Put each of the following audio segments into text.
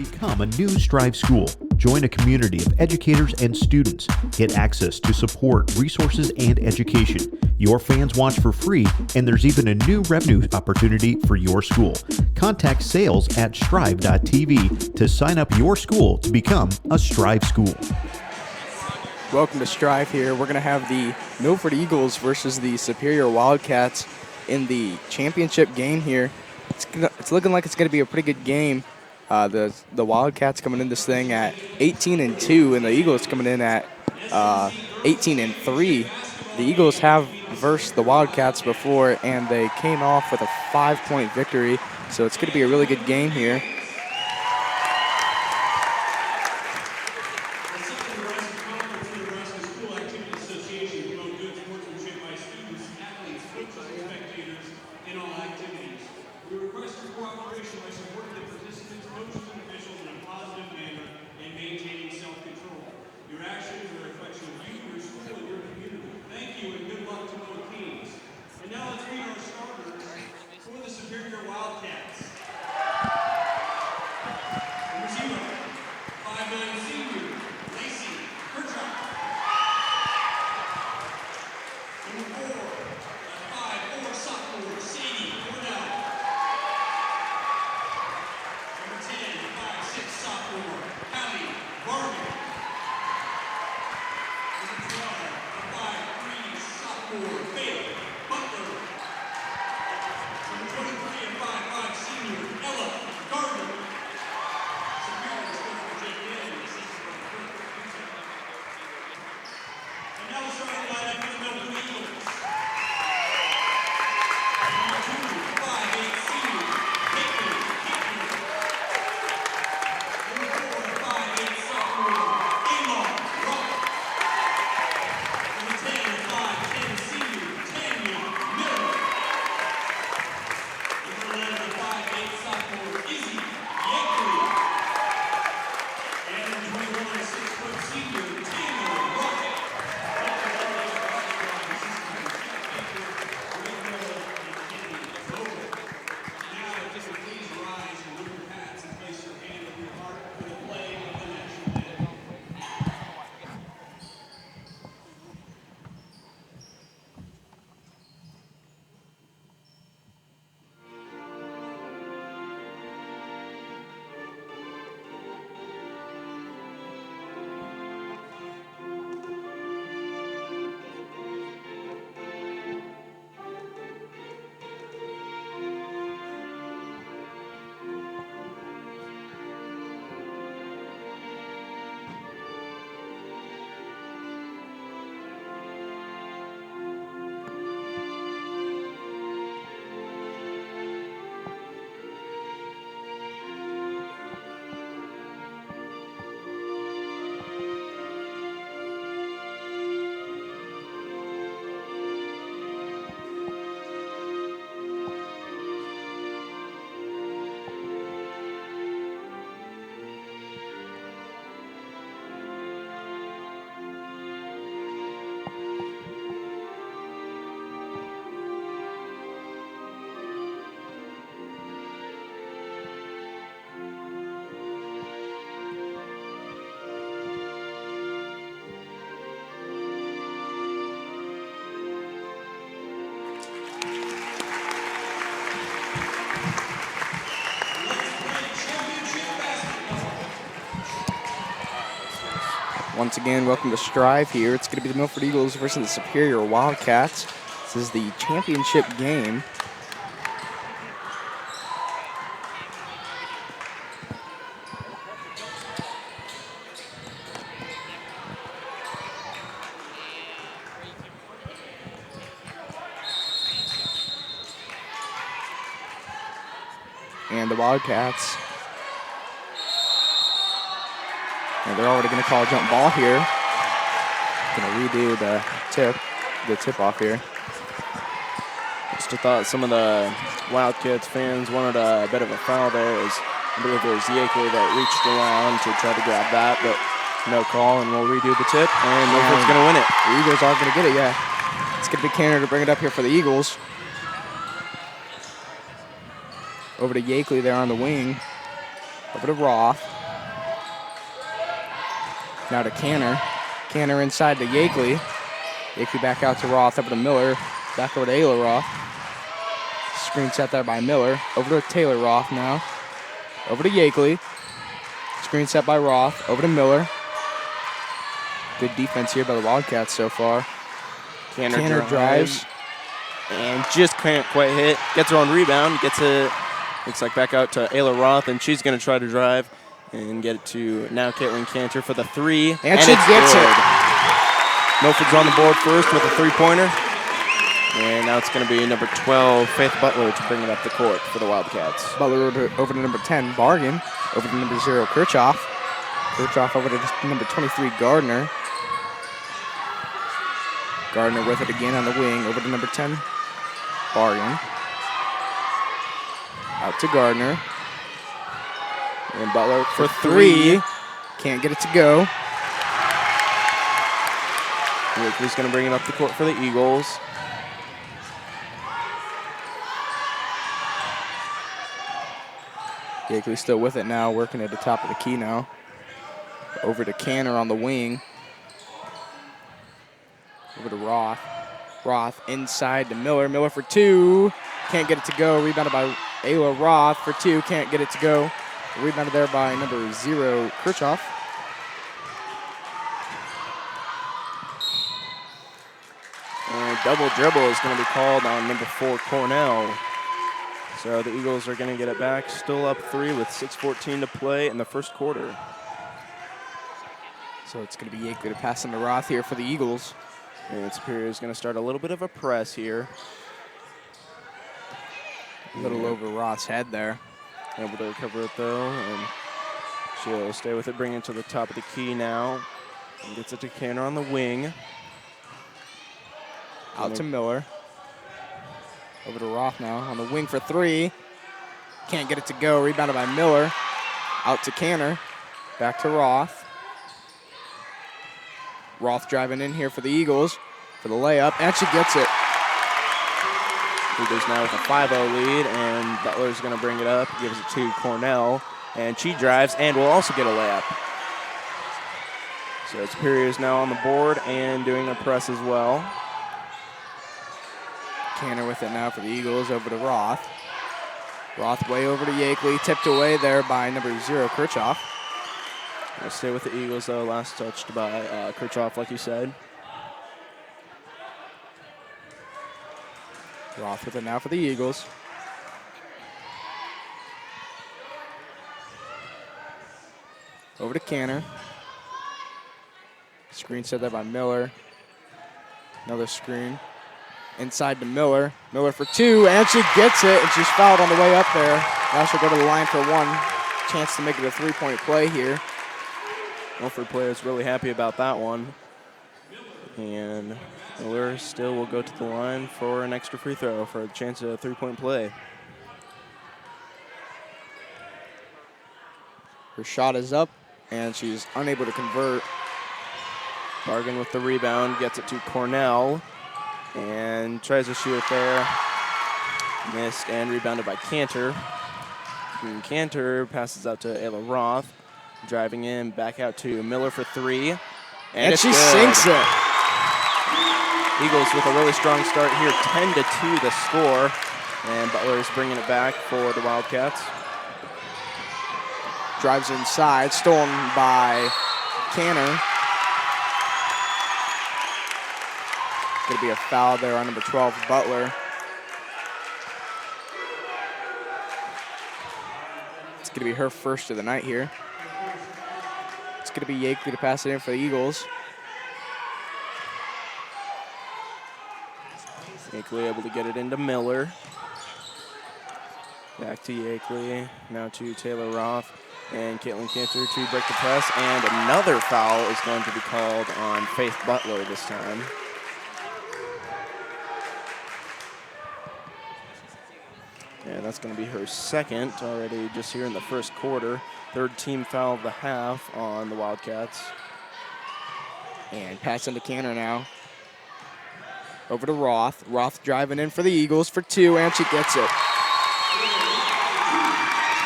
Become a new Striv school. Join a community of educators and students. Get access to support, resources, and education. Your fans watch for free, and there's even a new revenue opportunity for your school. Contact sales at striv.tv to sign up your school to become a Striv school. Welcome to Striv here. We're going to have the Milford Eagles versus the Superior Wildcats in the championship game here. It's looking like it's going to be a pretty good game. The Wildcats coming in this thing at 18-2, and the Eagles coming in at 18-3. The Eagles have versed the Wildcats before, and they came off with a 5-point victory. So it's going to be a really good game here. Once again, welcome to Striv here. It's going to be the Milford Eagles versus the Superior Wildcats. This is the championship game. And the Wildcats, and they're already going to call a jump ball here. Going to redo the tip off here. Just thought some of the Wildcats fans wanted a bit of a foul there. I believe it was Yakeley that reached around to try to grab that, but no call, and we'll redo the tip, and Milford's going to win it. The Eagles are going to get it, yeah. It's going to be Canner to bring it up here for the Eagles. Over to Yakeley there on the wing. Over to Roth. Now to Canner. Canner inside to Yakely. Yakely back out to Roth, over to Miller. Back over to Ayla Roth. Screen set there by Miller. Over to Taylor Roth now. Over to Yakely. Screen set by Roth. Over to Miller. Good defense here by the Wildcats so far. Canner drives. And just can't quite hit. Gets her on rebound. Gets it, looks like back out to Ayla Roth, and she's going to try to drive and get it to now Caitlin Cantor for the three. And she gets it. Milford's on the board first with a three-pointer. And now it's going to be number 12, Faith Butler, to bring it up the court for the Wildcats. Butler over to number 10, Bargan. Over to number 0, Kirchhoff. Kirchhoff over to number 23, Gardner. Gardner with it again on the wing. Over to number 10, Bargan. Out to Gardner. And Butler for three. Can't get it to go. Wakely's going to bring it up the court for the Eagles. Yakely still with it now, working at the top of the key now. Over to Canner on the wing. Over to Roth. Roth inside to Miller. Miller for two. Can't get it to go. Rebounded by Ayla Roth for two. Can't get it to go. Rebounded there by number 0, Kirchhoff. And double dribble is going to be called on number 4, Cornell. So the Eagles are going to get it back. Still up 3 with 6:14 to play in the first quarter. So it's going to be Yakely to pass into Roth here for the Eagles. And Superior is going to start a little bit of a press here. A little over Roth's head there. Able to recover it though, and she'll stay with it, bring it to the top of the key now. And gets it to Canner on the wing. Out to Miller. Over to Roth now on the wing for three. Can't get it to go. Rebounded by Miller. Out to Canner. Back to Roth. Roth driving in here for the Eagles for the layup, and she gets it. Eagles now with a 5-0 lead, and Butler's going to bring it up, gives it to Cornell, and she drives and will also get a layup. So Superior is now on the board and doing a press as well. Canner with it now for the Eagles, over to Roth. Roth way over to Yakely, tipped away there by number 0, Kirchhoff. We'll stay with the Eagles though, last touched by Kirchhoff, like you said. Roth with it now for the Eagles. Over to Canner. Screen set there by Miller. Another screen. Inside to Miller. Miller for two, and she gets it, and she's fouled on the way up there. Now she'll go to the line for one. Chance to make it a three-point play here. Milford players really happy about that one. And Miller still will go to the line for an extra free throw for a chance at a three-point play. Her shot is up, and she's unable to convert. Bargan with the rebound, gets it to Cornell, and tries to shoot it there. Missed and rebounded by Cantor. And Cantor passes out to Ayla Roth, driving in, back out to Miller for three. And she sinks it. Eagles with a really strong start here, 10-2 the score. And Butler's bringing it back for the Wildcats. Drives inside, stolen by Canner. Going to be a foul there on number 12, Butler. It's going to be her first of the night here. It's going to be Yakely to pass it in for the Eagles. Yakely able to get it into Miller. Back to Yakely, now to Taylor Roth and Caitlin Cantor to break the press. And another foul is going to be called on Faith Butler this time. And that's going to be her second already just here in the first quarter. Third team foul of the half on the Wildcats. And pass into Canner now. Over to Roth. Roth driving in for the Eagles for two, and she gets it.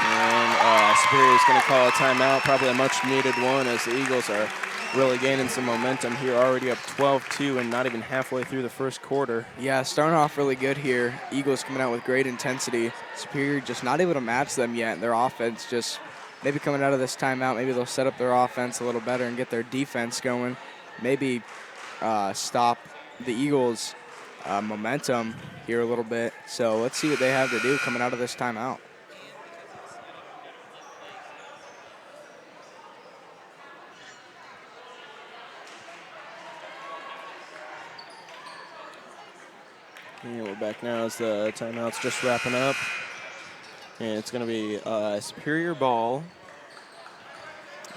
And Superior is going to call a timeout, probably a much-needed one, as the Eagles are really gaining some momentum here, already up 12-2 and not even halfway through the first quarter. Yeah, starting off really good here. Eagles coming out with great intensity. Superior just not able to match them yet. Their offense just maybe coming out of this timeout, maybe they'll set up their offense a little better and get their defense going. Maybe stop the Eagles' momentum here a little bit. So let's see what they have to do coming out of this timeout. And we're back now as the timeout's just wrapping up. And it's going to be Superior ball.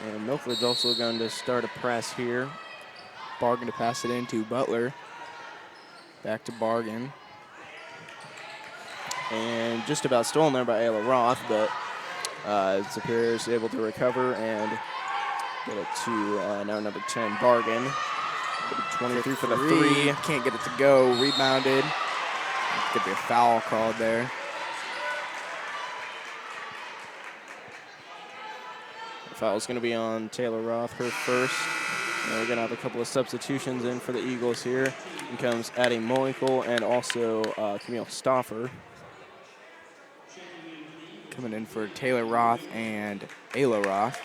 And Milford's also going to start a press here. Bargan to pass it into Butler. Back to Bargan. And just about stolen there by Ayla Roth, but Superior is able to recover and get it to now number 10, Bargan. 23 for the three. Can't get it to go. Rebounded. Could be a foul called there. The foul's going to be on Taylor Roth, her first. And we're going to have a couple of substitutions in for the Eagles here. In comes Addie Moinkle and also Camille Stoffer. Coming in for Taylor Roth and Ayla Roth.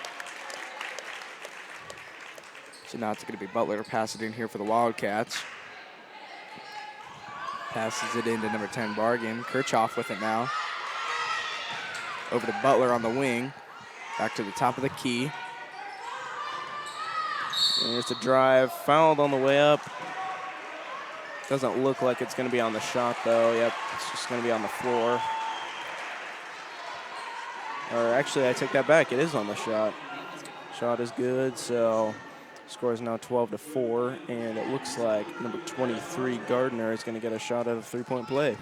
So now it's going to be Butler to pass it in here for the Wildcats. Passes it into number 10, Bargan. Kirchhoff with it now. Over to Butler on the wing. Back to the top of the key. And it's a drive, fouled on the way up. Doesn't look like it's going to be on the shot, though. Yep, it's just going to be on the floor. Or actually, I take that back. It is on the shot. Shot is good, so score is now 12-4, and it looks like number 23, Gardner, is going to get a shot at a three-point play.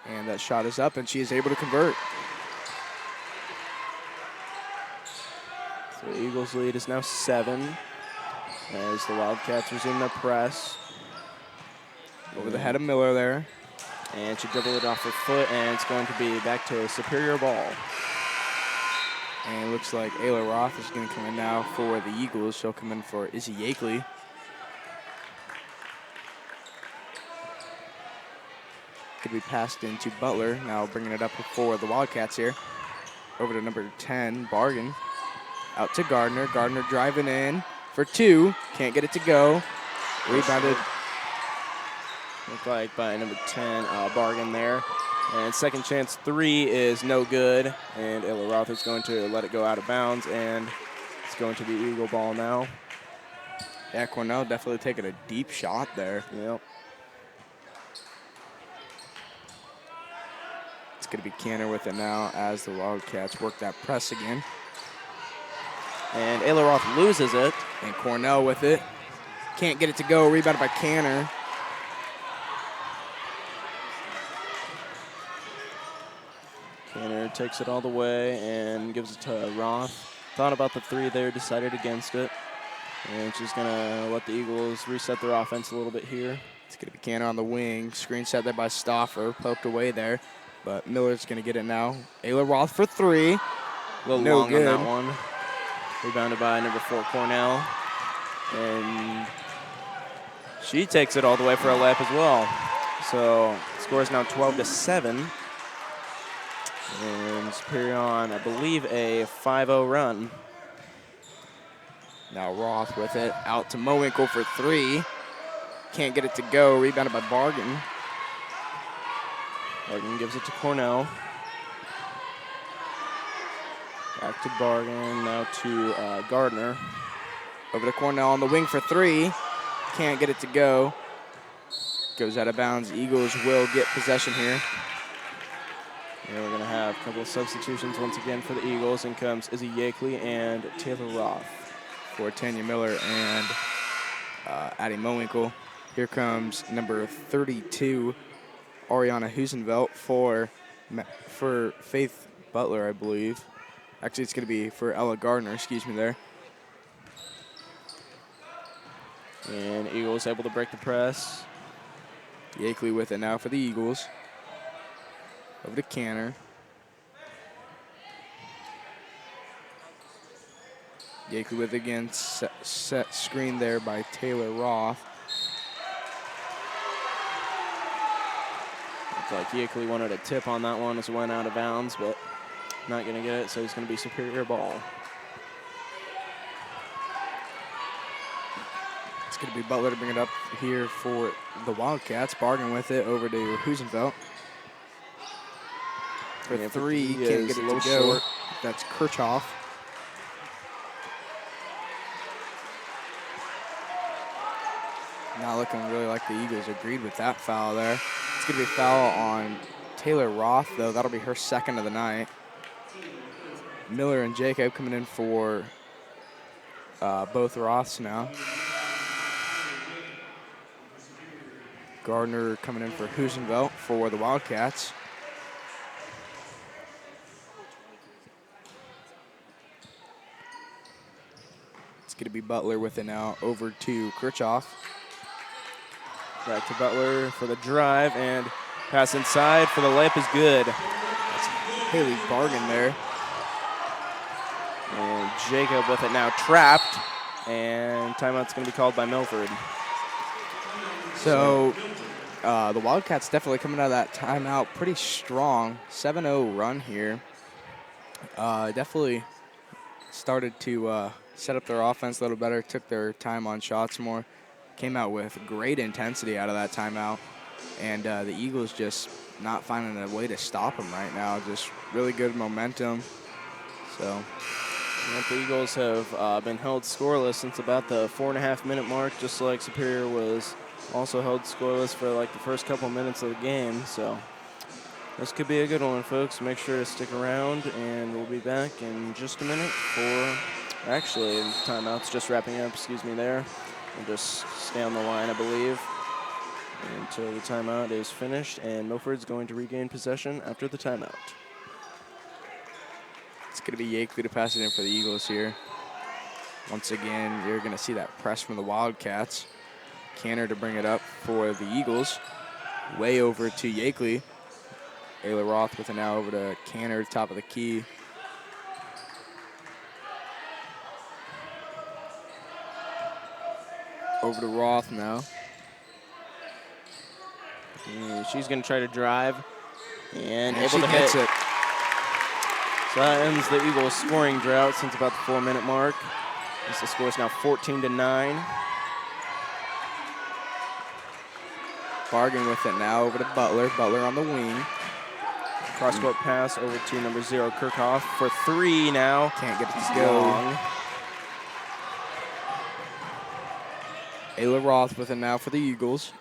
And that shot is up, and she is able to convert. So the Eagles' lead is now 7 as the Wildcats resume their press. Over the head of Miller there. And she dribbled it off her foot, and it's going to be back to a Superior ball. And it looks like Ayla Roth is going to come in now for the Eagles. She'll come in for Izzy Yakeley. Could be passed into Butler. Now bringing it up for the Wildcats here. Over to number 10, Bargan. Out to Gardner. Gardner driving in for 2. Can't get it to go. Rebounded. Looked like by number 10, Bargan there. And second chance 3 is no good. And Ayla Roth is going to let it go out of bounds. And it's going to be Eagle ball now. Yeah, Cornell definitely taking a deep shot there. Yep. It's going to be Canner with it now as the Wildcats work that press again. And Ayla Roth loses it. And Cornell with it. Can't get it to go. Rebounded by Canner. Canner takes it all the way and gives it to Roth. Thought about the 3 there, decided against it. And she's going to let the Eagles reset their offense a little bit here. It's going to be Canner on the wing. Screen set there by Stoffer. Poked away there. But Miller's going to get it now. Ayla Roth for 3. A little No long good. on that one. Rebounded by number 4, Cornell. And she takes it all the way for a layup as well. So the score is now 12-7. And Superior on, I believe, a 5-0 run. Now Roth with it. Out to Mowinkle for 3. Can't get it to go. Rebounded by Bargan. Bargan gives it to Cornell. Back to Bargan, now to Gardner. Over to Cornell on the wing for 3. Can't get it to go. Goes out of bounds. Eagles will get possession here. Here we're going to have a couple of substitutions once again for the Eagles. In comes Izzy Yakeley and Taylor Roth. For Tanya Miller and Addie Mowinkle. Here comes number 32, Ariana Husenvelt for Faith Butler, I believe. Actually, it's going to be for Ella Gardner, excuse me there. And Eagles able to break the press. Yakeley with it now for the Eagles. Over to Canner. Yakley with again, set screen there by Taylor Roth. Looks like Yakley wanted a tip on that one as it went out of bounds, but not going to get it, so he's going to be Superior ball. It's going to be Butler to bring it up here for the Wildcats. Bargain with it over to Husenfeld. For three, can't get it to go. Short. That's Kirchhoff. Not looking really like the Eagles agreed with that foul there. It's going to be a foul on Taylor Roth, though. That'll be her second of the night. Miller and Jacob coming in for both Roths now. Gardner coming in for Husenfeld for the Wildcats. It's going to be Butler with it now over to Kirchhoff. Back to Butler for the drive, and pass inside for the layup is good. That's Haley Bargan there. And Jacob with it now trapped, and timeout's going to be called by Milford. So the Wildcats definitely coming out of that timeout pretty strong. 7-0 run here. Definitely started to set up their offense a little better, took their time on shots more. Came out with great intensity out of that timeout. And the Eagles just not finding a way to stop them right now. Just really good momentum. So the Eagles have been held scoreless since about the 4.5-minute mark, just like Superior was also held scoreless for like the first couple minutes of the game. So this could be a good one, folks. Make sure to stick around, and we'll be back in just a minute for, actually, timeout's just wrapping up, excuse me there. We'll just stay on the line, I believe, until the timeout is finished, and Milford's going to regain possession after the timeout. It's going to be Yakley to pass it in for the Eagles here. Once again, you're going to see that press from the Wildcats. Canner to bring it up for the Eagles. Way over to Yakley. Ayla Roth with it now over to Canner, top of the key. Over to Roth now. And she's going to try to drive and able she to hit it. So that ends the Eagles' scoring drought since about the 4-minute mark. As the score is now 14-9. Bargain with it now over to Butler. Butler on the wing. Cross-court pass over to number 0, Kirchhoff, for three now. Can't get it to go. Ayla Roth with it now for the Eagles.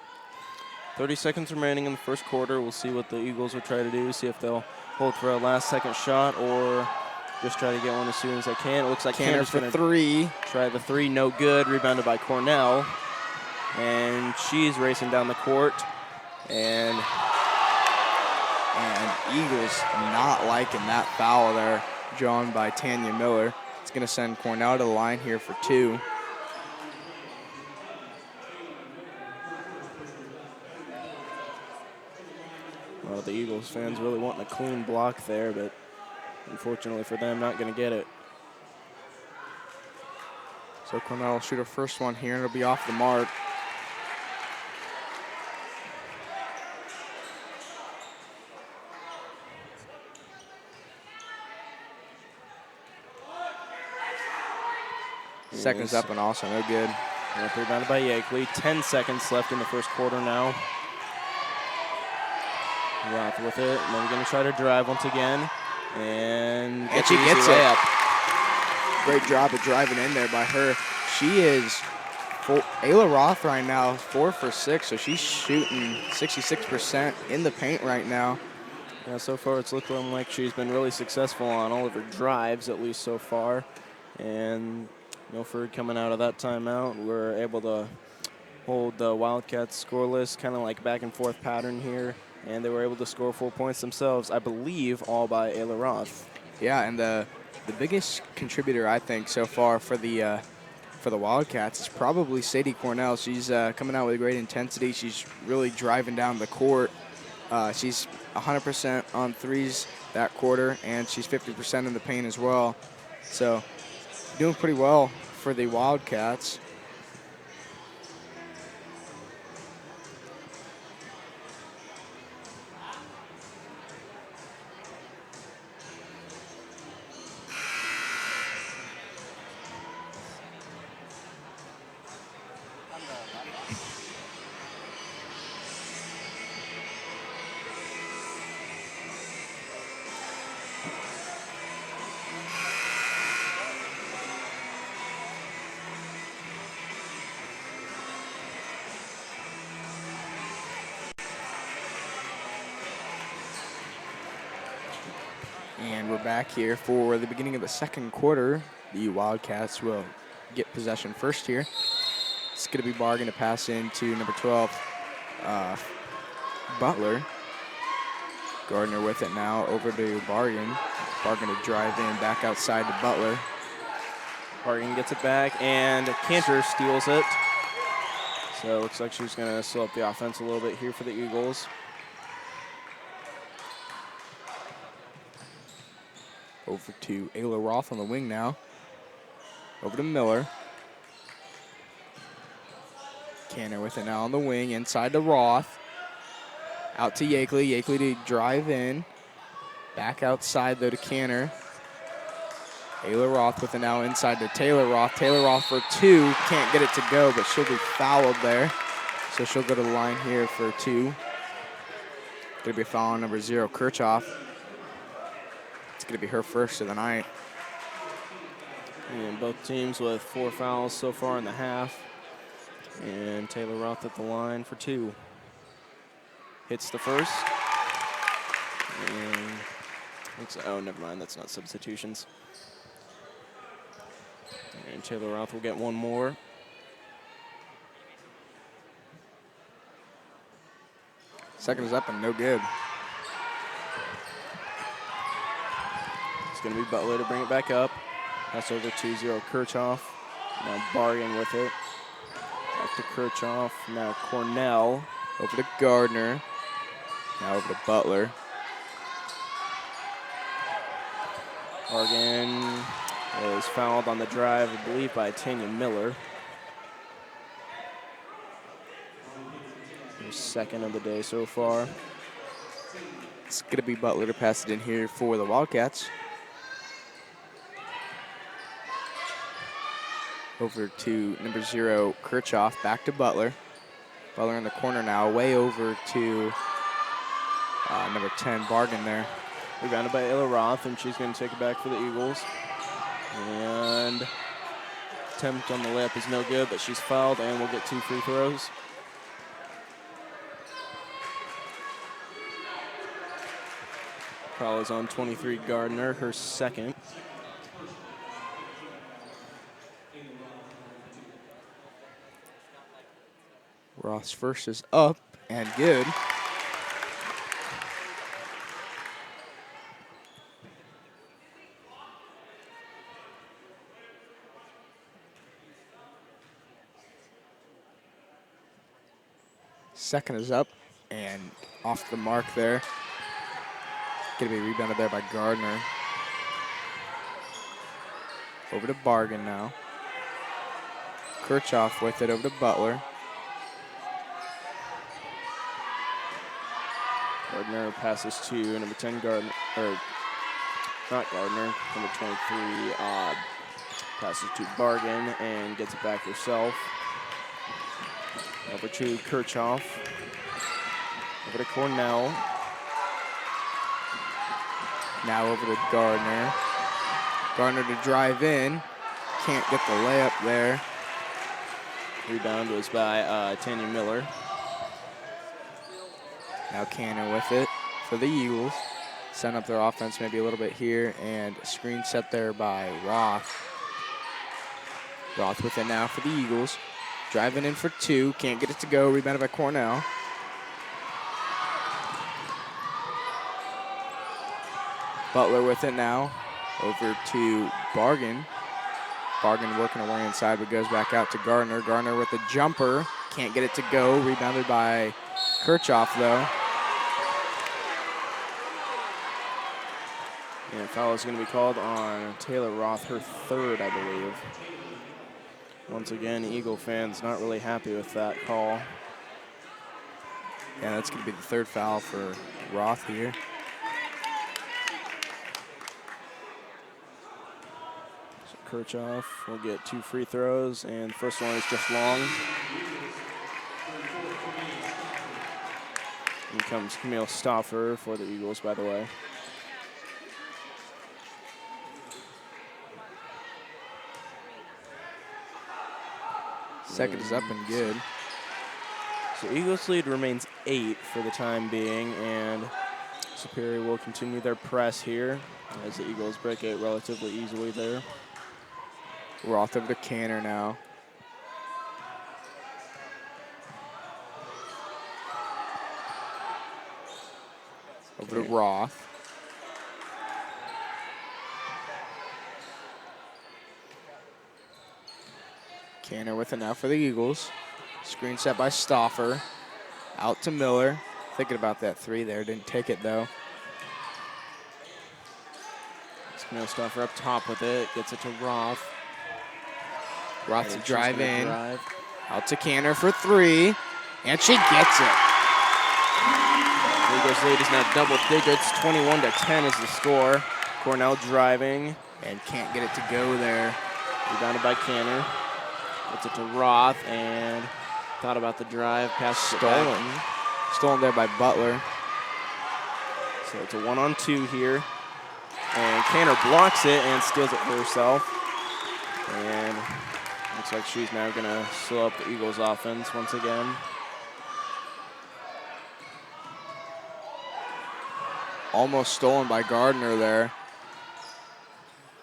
30 seconds remaining in the first quarter. We'll see what the Eagles will try to do, see if they'll hold for a last-second shot or just try to get one as soon as they can. It looks like Canner's for three. Try the three, no good. Rebounded by Cornell. And she's racing down the court. And Eagles not liking that foul there, drawn by Tanya Miller. It's going to send Cornell to the line here for two. Well, the Eagles fans really wanting a clean block there, but unfortunately for them, not going to get it. So Cornell will shoot her first one here, and it'll be off the mark. Seconds up and also no good. Rebounded by Yakley. 10 seconds left in the first quarter now. Roth with it, and then going to try to drive once again. And she gets it. Great job of driving in there by her. She is, Ayla Roth right now, 4 for 6, so she's shooting 66% in the paint right now. Yeah, so far it's looking like she's been really successful on all of her drives, at least so far. And Milford coming out of that timeout, we're able to hold the Wildcats scoreless, kind of like back and forth pattern here. And they were able to score 4 points themselves, I believe, all by Ayla Roth. Yeah, and the biggest contributor, I think, so far for the Wildcats is probably Sadie Cornell. She's coming out with great intensity. She's really driving down the court. She's 100% on threes that quarter, and she's 50% in the paint as well. So doing pretty well for the Wildcats. And we're back here for the beginning of the second quarter. The Wildcats will get possession first here. It's going to be Bargan to pass into number 12, Butler. Gardner with it now over to Bargan. Bargan to drive in, back outside to Butler. Bargan gets it back, and Cantor steals it. So it looks like she's going to slow up the offense a little bit here for the Eagles. Over to Ayla Roth on the wing now. Over to Miller. Cantor with it now on the wing, inside to Roth. Out to Yakeley. Yakeley to drive in. Back outside though to Cantor. Ayla Roth with it now inside to Taylor Roth. Taylor Roth for two. Can't get it to go, but she'll be fouled there. So she'll go to the line here for two. Gonna be a foul on number 0, Kirchhoff. It's going to be her first of the night. And both teams with 4 fouls so far in the half. And Taylor Roth at the line for 2. Hits the first. And oh, never mind, that's not substitutions. And Taylor Roth will get one more. Second is up and no good. It's going to be Butler to bring it back up. Pass over to 0 Kirchhoff. Now Bargan with it. Back to Kirchhoff. Now Cornell. Over to Gardner. Now over to Butler. Bargan is fouled on the drive, I believe, by Tanya Miller. Her second of the day so far. It's going to be Butler to pass it in here for the Wildcats. Over to number 0, Kirchhoff, back to Butler. Butler in the corner now, way over to number 10, Bargan there. Rebounded by Ayla Roth, and she's going to take it back for the Eagles. And attempt on the layup is no good, but she's fouled and will get 2 free throws. Foul is on 23, Gardner, her second. Roth's first is up and good. Second is up and off the mark there. Gonna be rebounded there by Gardner. Over to Bargan now. Kirchhoff with it over to Butler. Gardner passes to number 10, Gardner, or not Gardner, number 23, passes to Bargan and gets it back herself. Over to Kirchhoff. Over to Cornell. Now over to Gardner. Gardner to drive in. Can't get the layup there. Rebound was by Tanya Miller. Now Cantor with it for the Eagles. Set up their offense maybe a little bit here, and screen set there by Roth. Roth with it now for the Eagles. Driving in for 2, can't get it to go. Rebounded by Cornell. Butler with it now. Over to Bargan. Bargan working her way inside, but goes back out to Gardner. Gardner with the jumper. Can't get it to go. Rebounded by Kirchhoff, though. And foul is going to be called on Taylor Roth, her third, I believe. Once again, Eagle fans not really happy with that call. Yeah, that's going to be the third foul for Roth here. So Kirchhoff will get 2 free throws, and the first one is just long. Here comes Camille Stauffer for the Eagles, by the way. Second is up and good. So Eagles lead remains 8 for the time being, and Superior will continue their press here as the Eagles break it relatively easily there. Roth over to Canner now. Over to Roth. Canner with it now for the Eagles. Screen set by Stauffer. Out to Miller. Thinking about that 3 there. Didn't take it, though. Camille Stauffer up top with it. Gets it to Roth. Roth to drive in. Drive. Out to Canner for 3. And she gets it. Eagles lead is now double digits. 21-10 is the score. Cornell driving. And can't get it to go there. Rebounded by Canner. Gets it to Roth and thought about the drive. Pass Stolen. Stolen there by Butler. So it's a 1-on-2 here. And Canner blocks it and steals it for herself. And looks like she's now going to slow up the Eagles' offense once again. Almost stolen by Gardner there.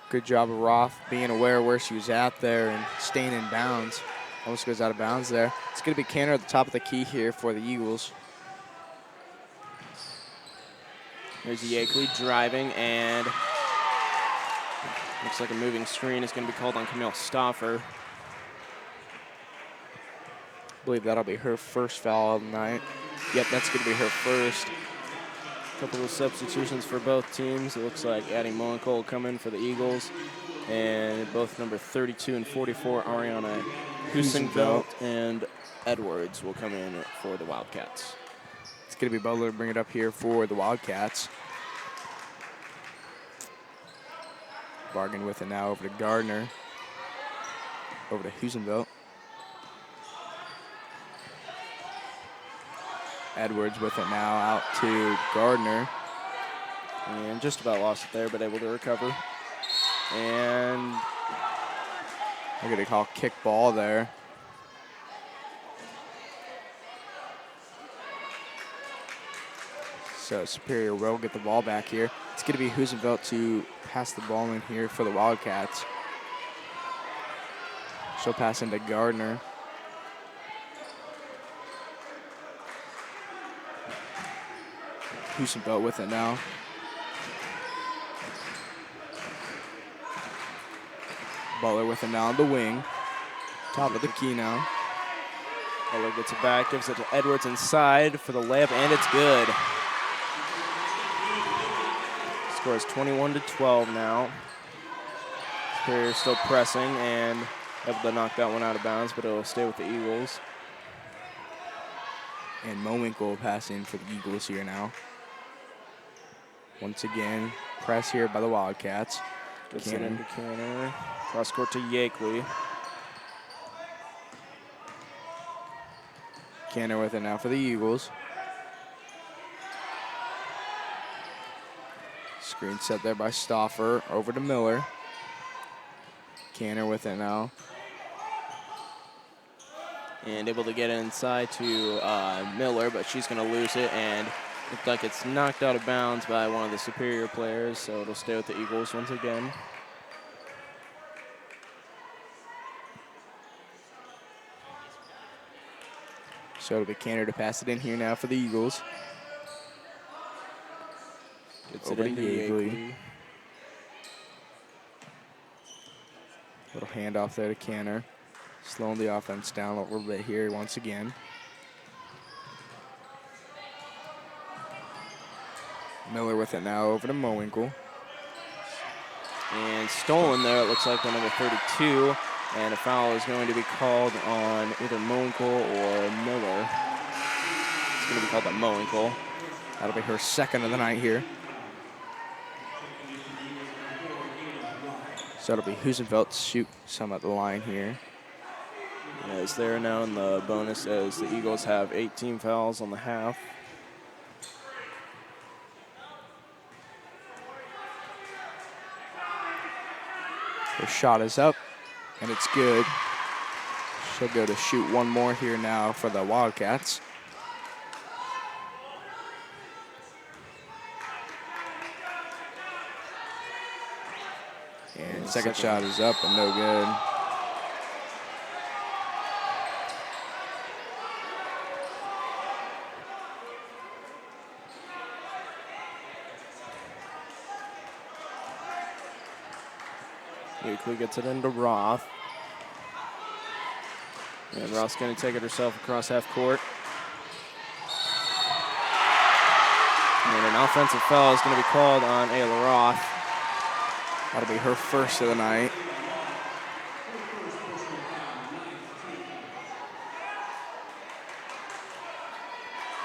Good job of Roth being aware where she was at there and staying in bounds. Almost goes out of bounds there. It's going to be Canner at the top of the key here for the Eagles. There's Yakeley driving, and looks like a moving screen is going to be called on Camille Stauffer. I believe that'll be her first foul of the night. Yep, that's going to be her first. Couple of substitutions for both teams. It looks like Addie Monaco will come in for the Eagles, and both number 32 and 44, Ariana Husenfeld and Edwards will come in for the Wildcats. It's going to be Butler to bring it up here for the Wildcats. Bargain with it now over to Gardner. Over to Husenfeld. Edwards with it now out to Gardner. And just about lost it there, but able to recover. And they're going to call kick ball there. So Superior will get the ball back here. It's going to be Husenfeld to pass the ball in here for the Wildcats. She'll pass into Gardner. Husenfeld with it now. Butler with it now on the wing. Top of the key now. Butler gets it back, gives it to Edwards inside for the layup, and it's good. Score is 21-12 now. Superior still pressing and able to knock that one out of bounds, but it'll stay with the Eagles. And Mowinkle passing for the Eagles here now. Once again, press here by the Wildcats. Gets it into Canner. Cross court to Yakeley. Canner with it now for the Eagles. Screen set there by Stauffer. Over to Miller. Canner with it now. And able to get it inside to Miller, but she's going to lose it, and looks like it's knocked out of bounds by one of the Superior players, so it'll stay with the Eagles once again. So it'll be Canner to pass it in here now for the Eagles. Gets over it to into Yakeley. Yakeley. Little handoff there to Canner. Slowing the offense down a little bit here once again. Miller with it now over to Mowinkle. and stolen there, it looks like, by number 32. And a foul is going to be called on either Mowinkle or Miller. It's going to be called on Mowinkle. That'll be her second of the night here. So it'll be Husenfeld to shoot some at the line here. As they're now in the bonus, as the Eagles have 18 fouls on the half. Her shot is up, and it's good. She'll go to shoot one more here now for the Wildcats. And second shot is up and no good. Weekly gets it into Roth. And Roth's going to take it herself across half court. And an offensive foul is going to be called on Ayla Roth. That'll be her first of the night.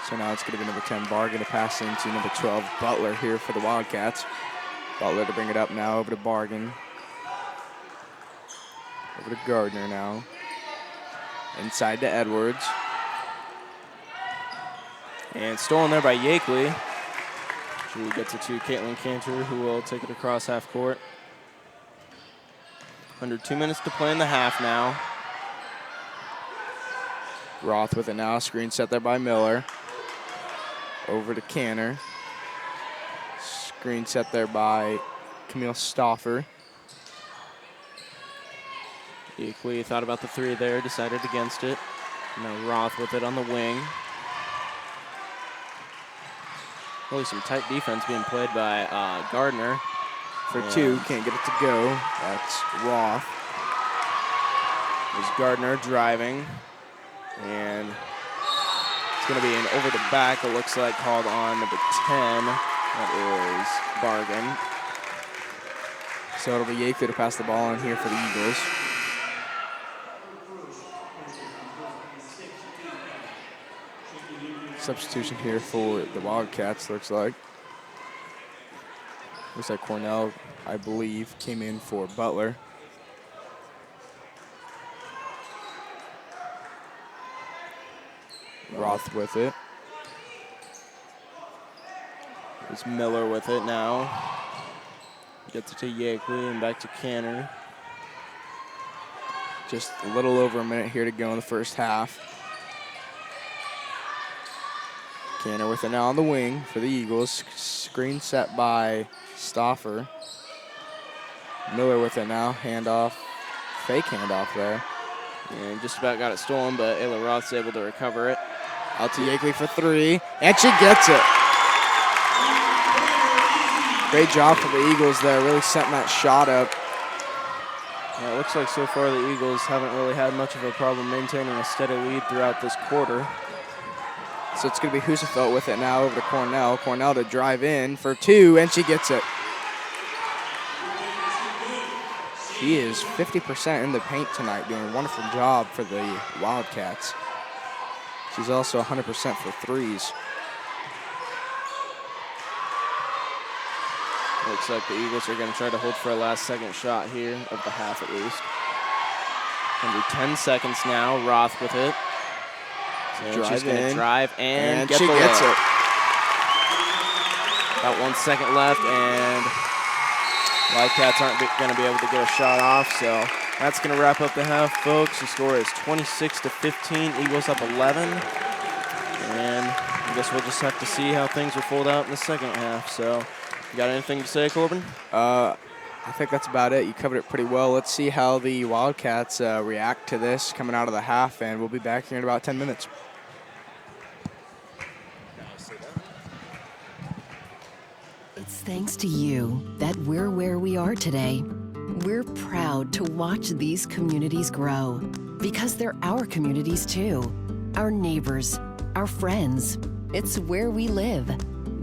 So now it's going to be number 10, Bargan, to pass into number 12, Butler, here for the Wildcats. Butler to bring it up now over to Bargan. Over to Gardner now. Inside to Edwards. And stolen there by Yakeley. She gets it to Caitlin Cantor, who will take it across half court. Under 2 minutes to play in the half now. Roth with it now. Screen set there by Miller. Over to Cantor. Screen set there by Camille Stauffer. Yakeley thought about the three there, decided against it. Now Roth with it on the wing. Really some tight defense being played by Gardner. For two, can't get it to go. That's Roth. There's Gardner driving. And it's going to be an over the back, it looks like, called on number 10. That is Bargan. So it'll be Yakeley to pass the ball in here for the Eagles. Substitution here for the Wildcats, looks like. Looks like Cornell, I believe, came in for Butler. Roth with it. There's Miller with it now. Gets it to Yakeley and back to Cantor. Just a little over a minute here to go in the first half. Cantor with it now on the wing for the Eagles. Screen set by Stauffer. Miller with it now. Handoff. Fake handoff there. And just about got it stolen, but Ayla Roth's able to recover it. Out to Yakeley for three. And she gets it. Great job for the Eagles there. Really setting that shot up. Yeah, it looks like so far the Eagles haven't really had much of a problem maintaining a steady lead throughout this quarter. So it's going to be Husenfeld with it now over to Cornell. Cornell to drive in for two, and she gets it. She is 50% in the paint tonight, doing a wonderful job for the Wildcats. She's also 100% for threes. Looks like the Eagles are going to try to hold for a last second shot here, of the half at least. Under 10 seconds now, Roth with it. And she's going to drive and get she the gets layup. it. About 1 second left, and Wildcats aren't going to be able to get a shot off, so that's going to wrap up the half, folks. The score is 26-15, Eagles up 11. And I guess we'll just have to see how things will fold out in the second half. So, you got anything to say, Corbin? I think that's about it. You covered it pretty well. Let's see how the Wildcats react to this coming out of the half, and we'll be back here in about 10 minutes. It's thanks to you that we're where we are today. We're proud to watch these communities grow because they're our communities too. Our neighbors, our friends. It's where we live.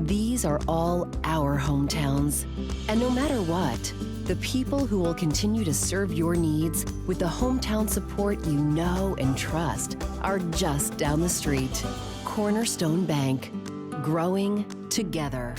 These are all our hometowns. And no matter what, The people who will continue to serve your needs with the hometown support you know and trust are just down the street. Cornerstone Bank. Growing together.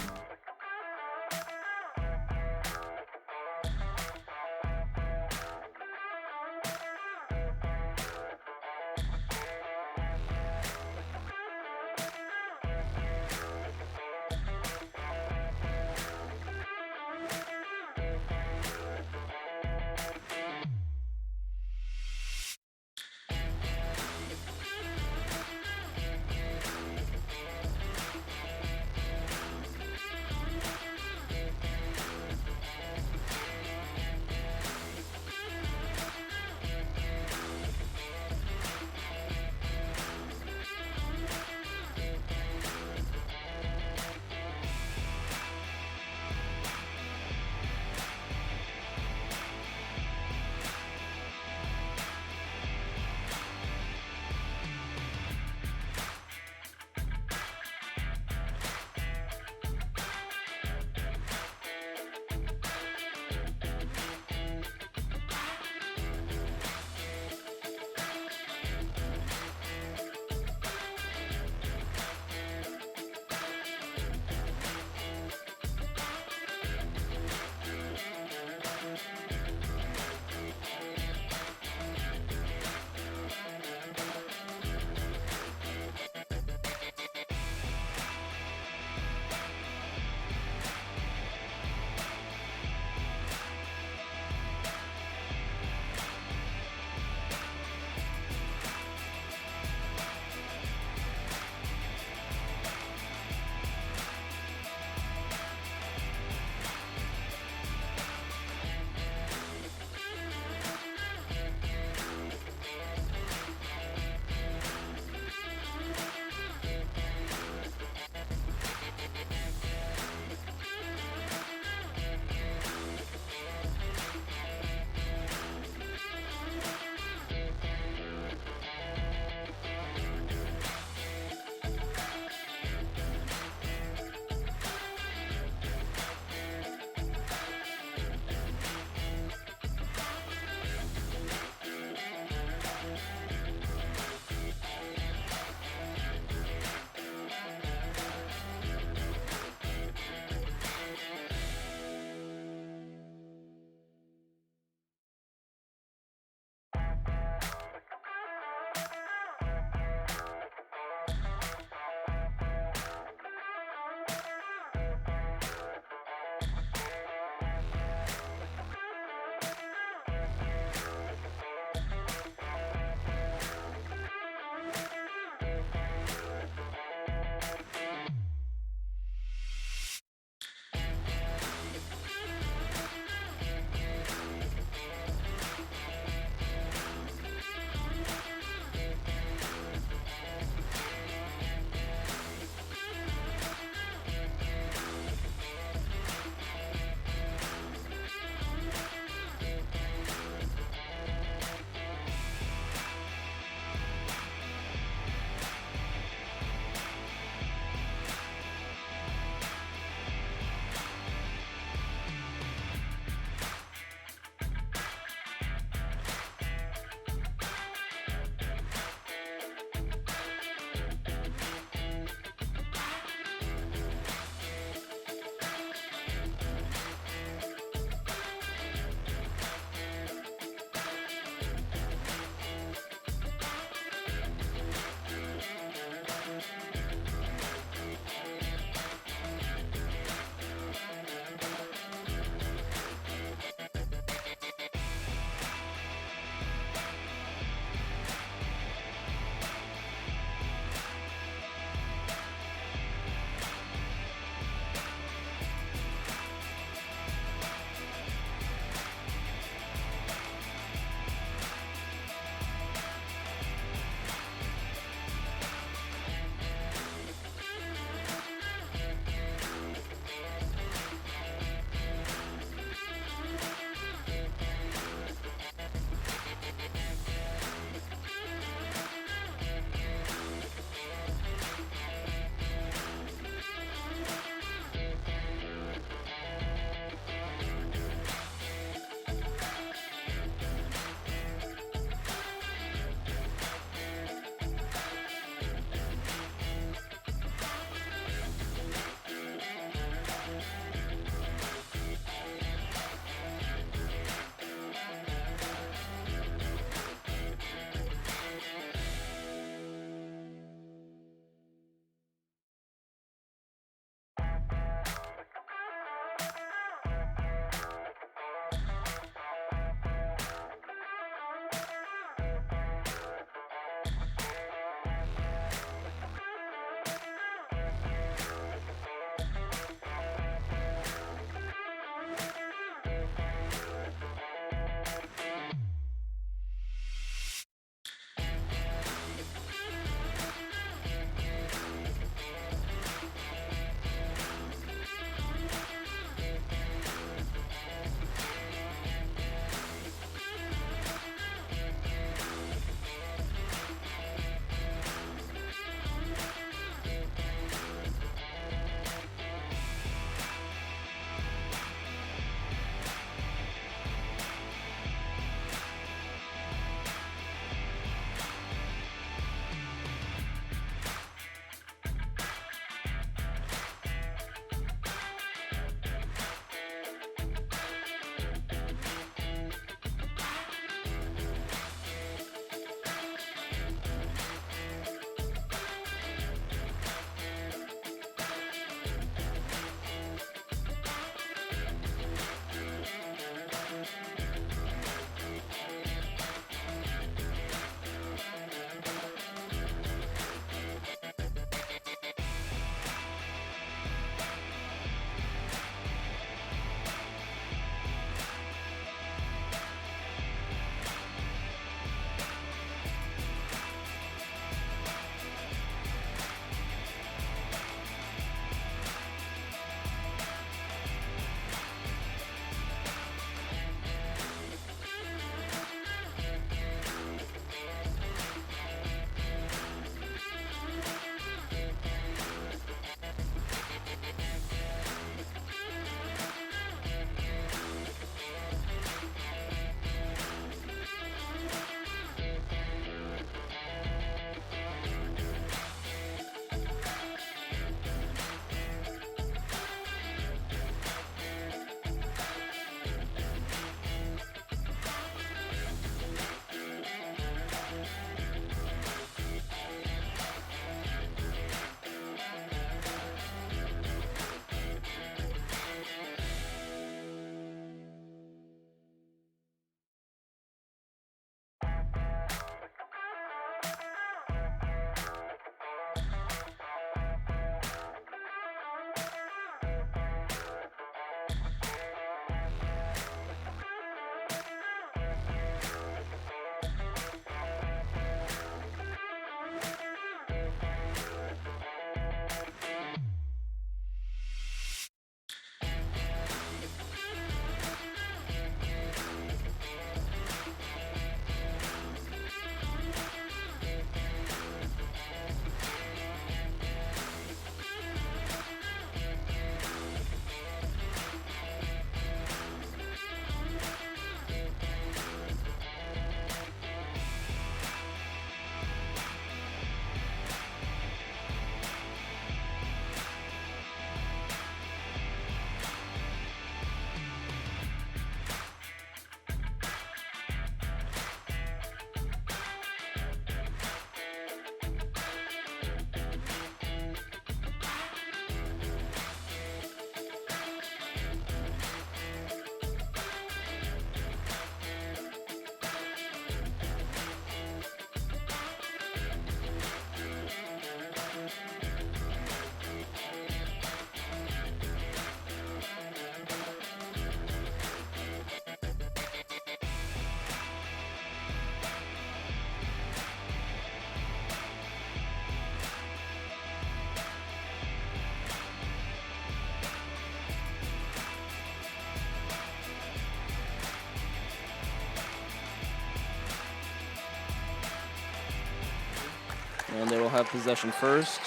And they will have possession first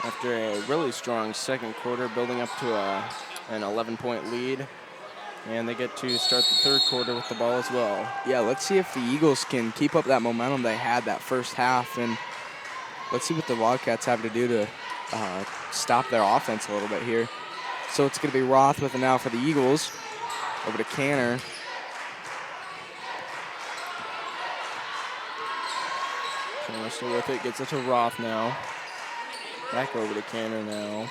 after a really strong second quarter, building up to an 11-point lead. And they get to start the third quarter with the ball as well. Yeah, let's see if the Eagles can keep up that momentum they had that first half, and let's see what the Wildcats have to do to stop their offense a little bit here. So it's going to be Roth with it now for the Eagles. Over to Canner. Canner still with it, gets it to Roth now. Back over to Canner now.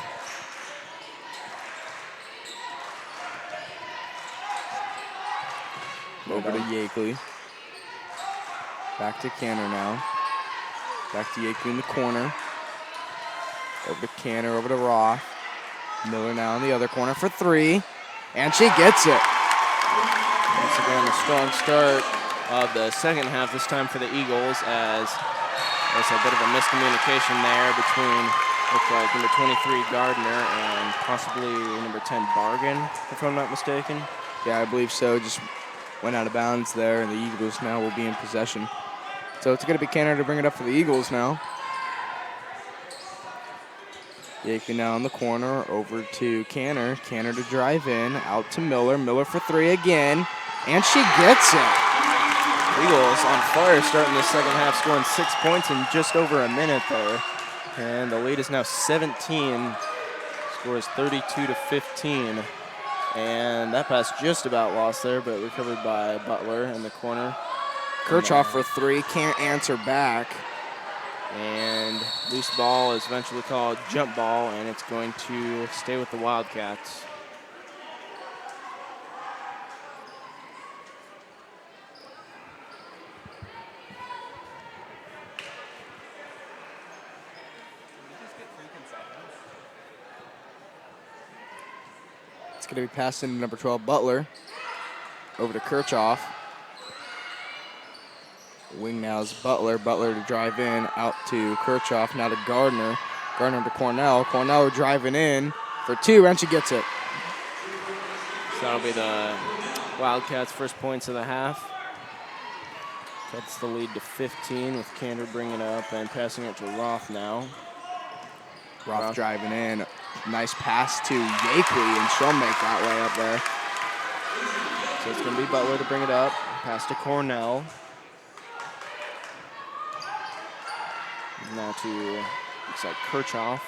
Over to Yakeley. Back to Canner now. Back to Yakeley in the corner. Over to Canner, over to Roth. Miller now in the other corner for three. And she gets it. Once again, a strong start of the second half, this time for the Eagles, as there's a bit of a miscommunication there between, looks like, number 23 Gardner and possibly number 10 Bargain, if I'm not mistaken. Yeah, I believe so. Just went out of bounds there, and the Eagles now will be in possession. So it's going to be Canner to bring it up for the Eagles now. Yakeley now in the corner, over to Canner. Canner to drive in, out to Miller. Miller for three again, and she gets it. Eagles on fire starting the second half, scoring 6 points in just over a minute there. And the lead is now 17. Score is 32-15. And that pass just about lost there, but recovered by Butler in the corner. Kirchhoff for three, can't answer back. And loose ball is eventually called jump ball, and it's going to stay with the Wildcats. It's going to be passed into number 12, Butler. Over to Kirchhoff. Wing now is Butler. Butler to drive in, out to Kirchhoff, now to Gardner. Gardner to Cornell. Cornell driving in for two, and she gets it. So that'll be the Wildcats' first points of the half. Cuts the lead to 15 with Cantor bringing it up and passing it to Roth now. Roth driving in. Nice pass to Yakeley, and she'll make that way up there. So it's going to be Butler to bring it up. Pass to Cornell. Now to, looks like Kirchhoff.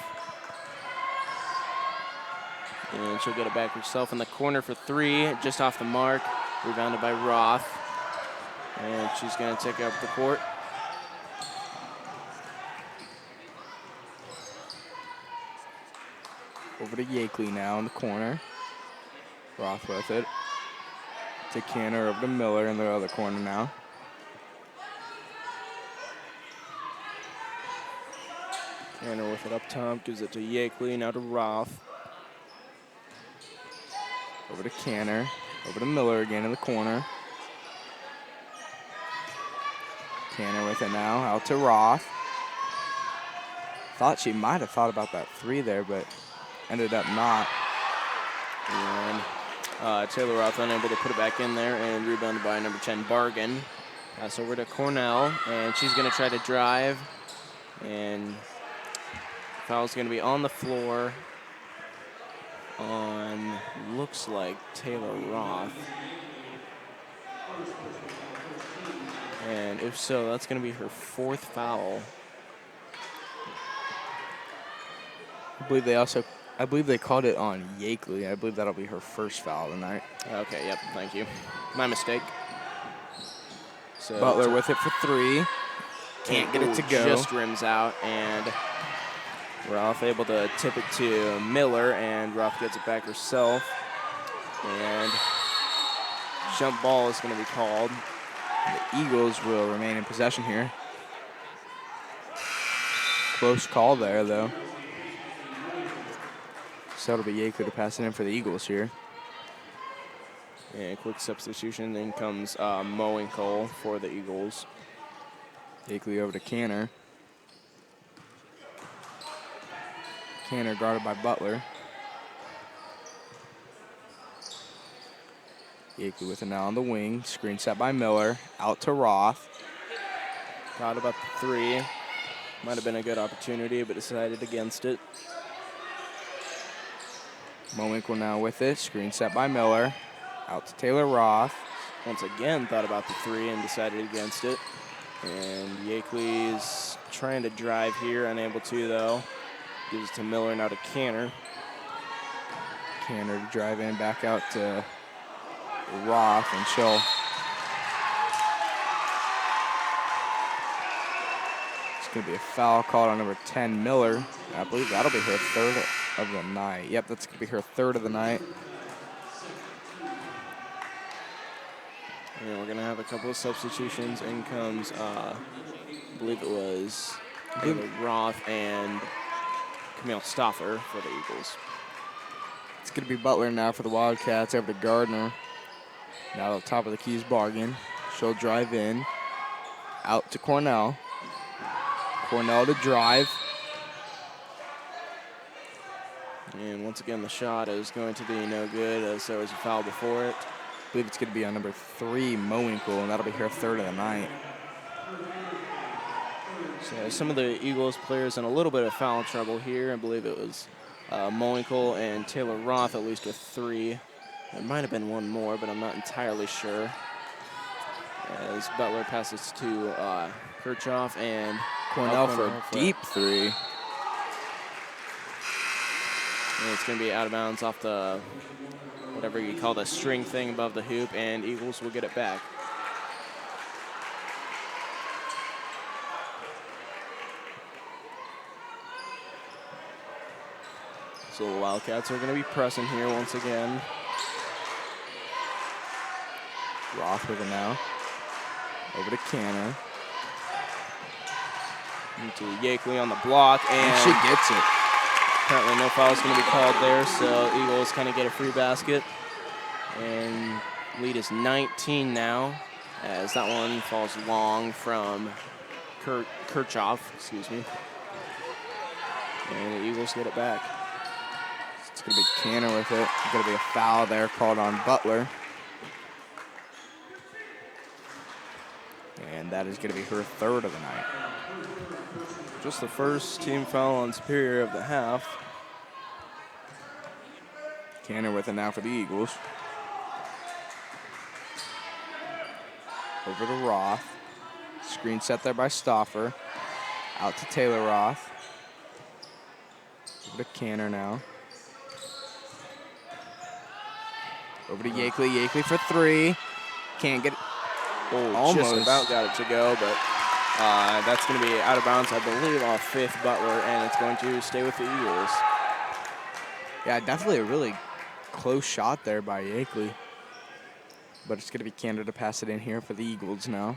And she'll get it back herself in the corner for three, just off the mark. Rebounded by Roth. And she's going to take it up the court. Over to Yakeley now in the corner. Roth with it. To Canner, over to Miller in the other corner now. Canner with it up top, gives it to Yakeley, now to Roth. Over to Canner, over to Miller again in the corner. Canner with it now, out to Roth. Thought she might have thought about that three there, but ended up not. And Taylor Roth unable to put it back in there, and rebounded by number 10, Bargain. Pass over to Cornell, and she's going to try to drive. And foul's going to be on the floor on, looks like, Taylor Roth. And if so, that's going to be her fourth foul. I believe they called it on Yakeley. I believe that'll be her first foul tonight. Okay, yep, thank you. My mistake. So Butler with it for three. Can't get it to go. Just rims out, and Roth able to tip it to Miller, and Roth gets it back herself. And jump ball is going to be called. The Eagles will remain in possession here. Close call there, though. So it'll be Yakeley to pass it in for the Eagles here. And quick substitution, in comes Mowing Cole for the Eagles. Yakeley over to Canner. Canner guarded by Butler. Yakeley with it now on the wing. Screen set by Miller. Out to Roth. Got about the three. Might have been a good opportunity, but decided against it. Mowinkle now with it. Screen set by Miller. Out to Taylor Roth. Once again, thought about the three and decided against it. And Yakeley's trying to drive here, unable to though. Gives it to Miller, now to Canner. Canner to drive in, back out to Roth, and she'll. It's going to be a foul called on number 10, Miller. I believe that'll be her third of the night. Yep, that's going to be her third of the night. And we're going to have a couple of substitutions. In comes, I believe it was Roth and Camille Stoffer for the Eagles. It's going to be Butler now for the Wildcats over to Gardner. Now at the top of the keys, Bargan. She'll drive in. Out to Cornell. Cornell to drive. And once again, the shot is going to be no good as there was a foul before it. I believe it's going to be on number 3, Mowinkle, and that'll be her third of the night. So some of the Eagles players in a little bit of foul trouble here. I believe it was Mowinkle and Taylor Roth, at least with 3. There might have been one more, but I'm not entirely sure. As Butler passes to Kirchhoff and Cornell for a deep 3. And it's going to be out of bounds off the, whatever you call the string thing above the hoop, and Eagles will get it back. So the Wildcats are going to be pressing here once again. Roth with it now. Over to Canner. Into Yakeley on the block, and she gets it. Apparently no foul is going to be called there, so Eagles kind of get a free basket. And lead is 19 now, as that one falls long from Kirchhoff, excuse me. And the Eagles get it back. It's going to be Canner with it. It's going to be a foul there called on Butler. And that is going to be her third of the night. Just the first team foul on Superior of the half. Canner with it now for the Eagles. Over to Roth. Screen set there by Stoffer. Out to Taylor Roth. Over to Canner now. Over to Yakeley. Yakeley for 3. Can't get it. Oh, almost. Just about got it to go, but that's going to be out of bounds, I believe, off 5th Butler, and it's going to stay with the Eagles. Yeah, definitely a really close shot there by Yakeley. But it's going to be Canada to pass it in here for the Eagles now.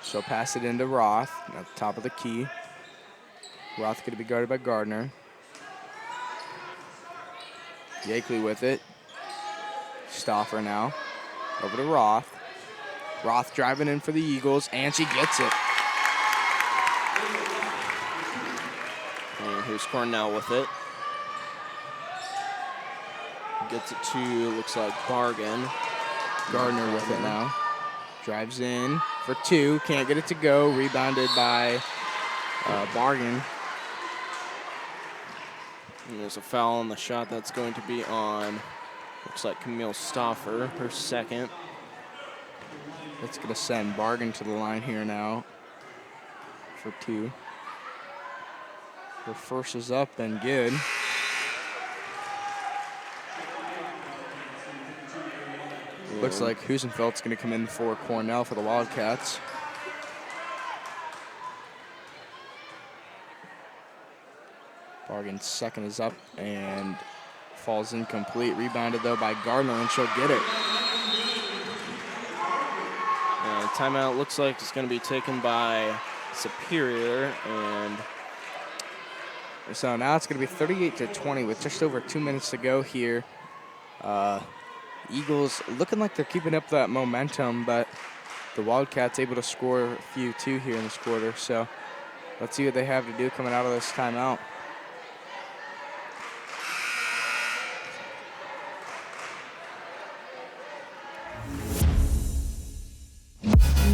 She'll pass it into Roth at the top of the key. Roth going to be guarded by Gardner. Yakeley with it. Stoffer now. Over to Roth. Roth driving in for the Eagles, and she gets it. And here's Cornell with it. Gets it to, looks like, Bargan. Gardner with it now. Drives in for 2. Can't get it to go. Rebounded by Bargan. And there's a foul on the shot that's going to be on, looks like Camille Stoffer, her second. That's going to send Bargan to the line here now for 2. Her first is up and good. Looks like Husenfeld's going to come in for Cornell for the Wildcats. Bargan's second is up and falls incomplete. Rebounded, though, by Gardner, and she'll get it. Timeout looks like it's going to be taken by Superior, and so now it's going to be 38-20 with just over 2 minutes to go here. Eagles looking like they're keeping up that momentum, but the Wildcats able to score a few too here in this quarter. So let's see what they have to do coming out of this timeout.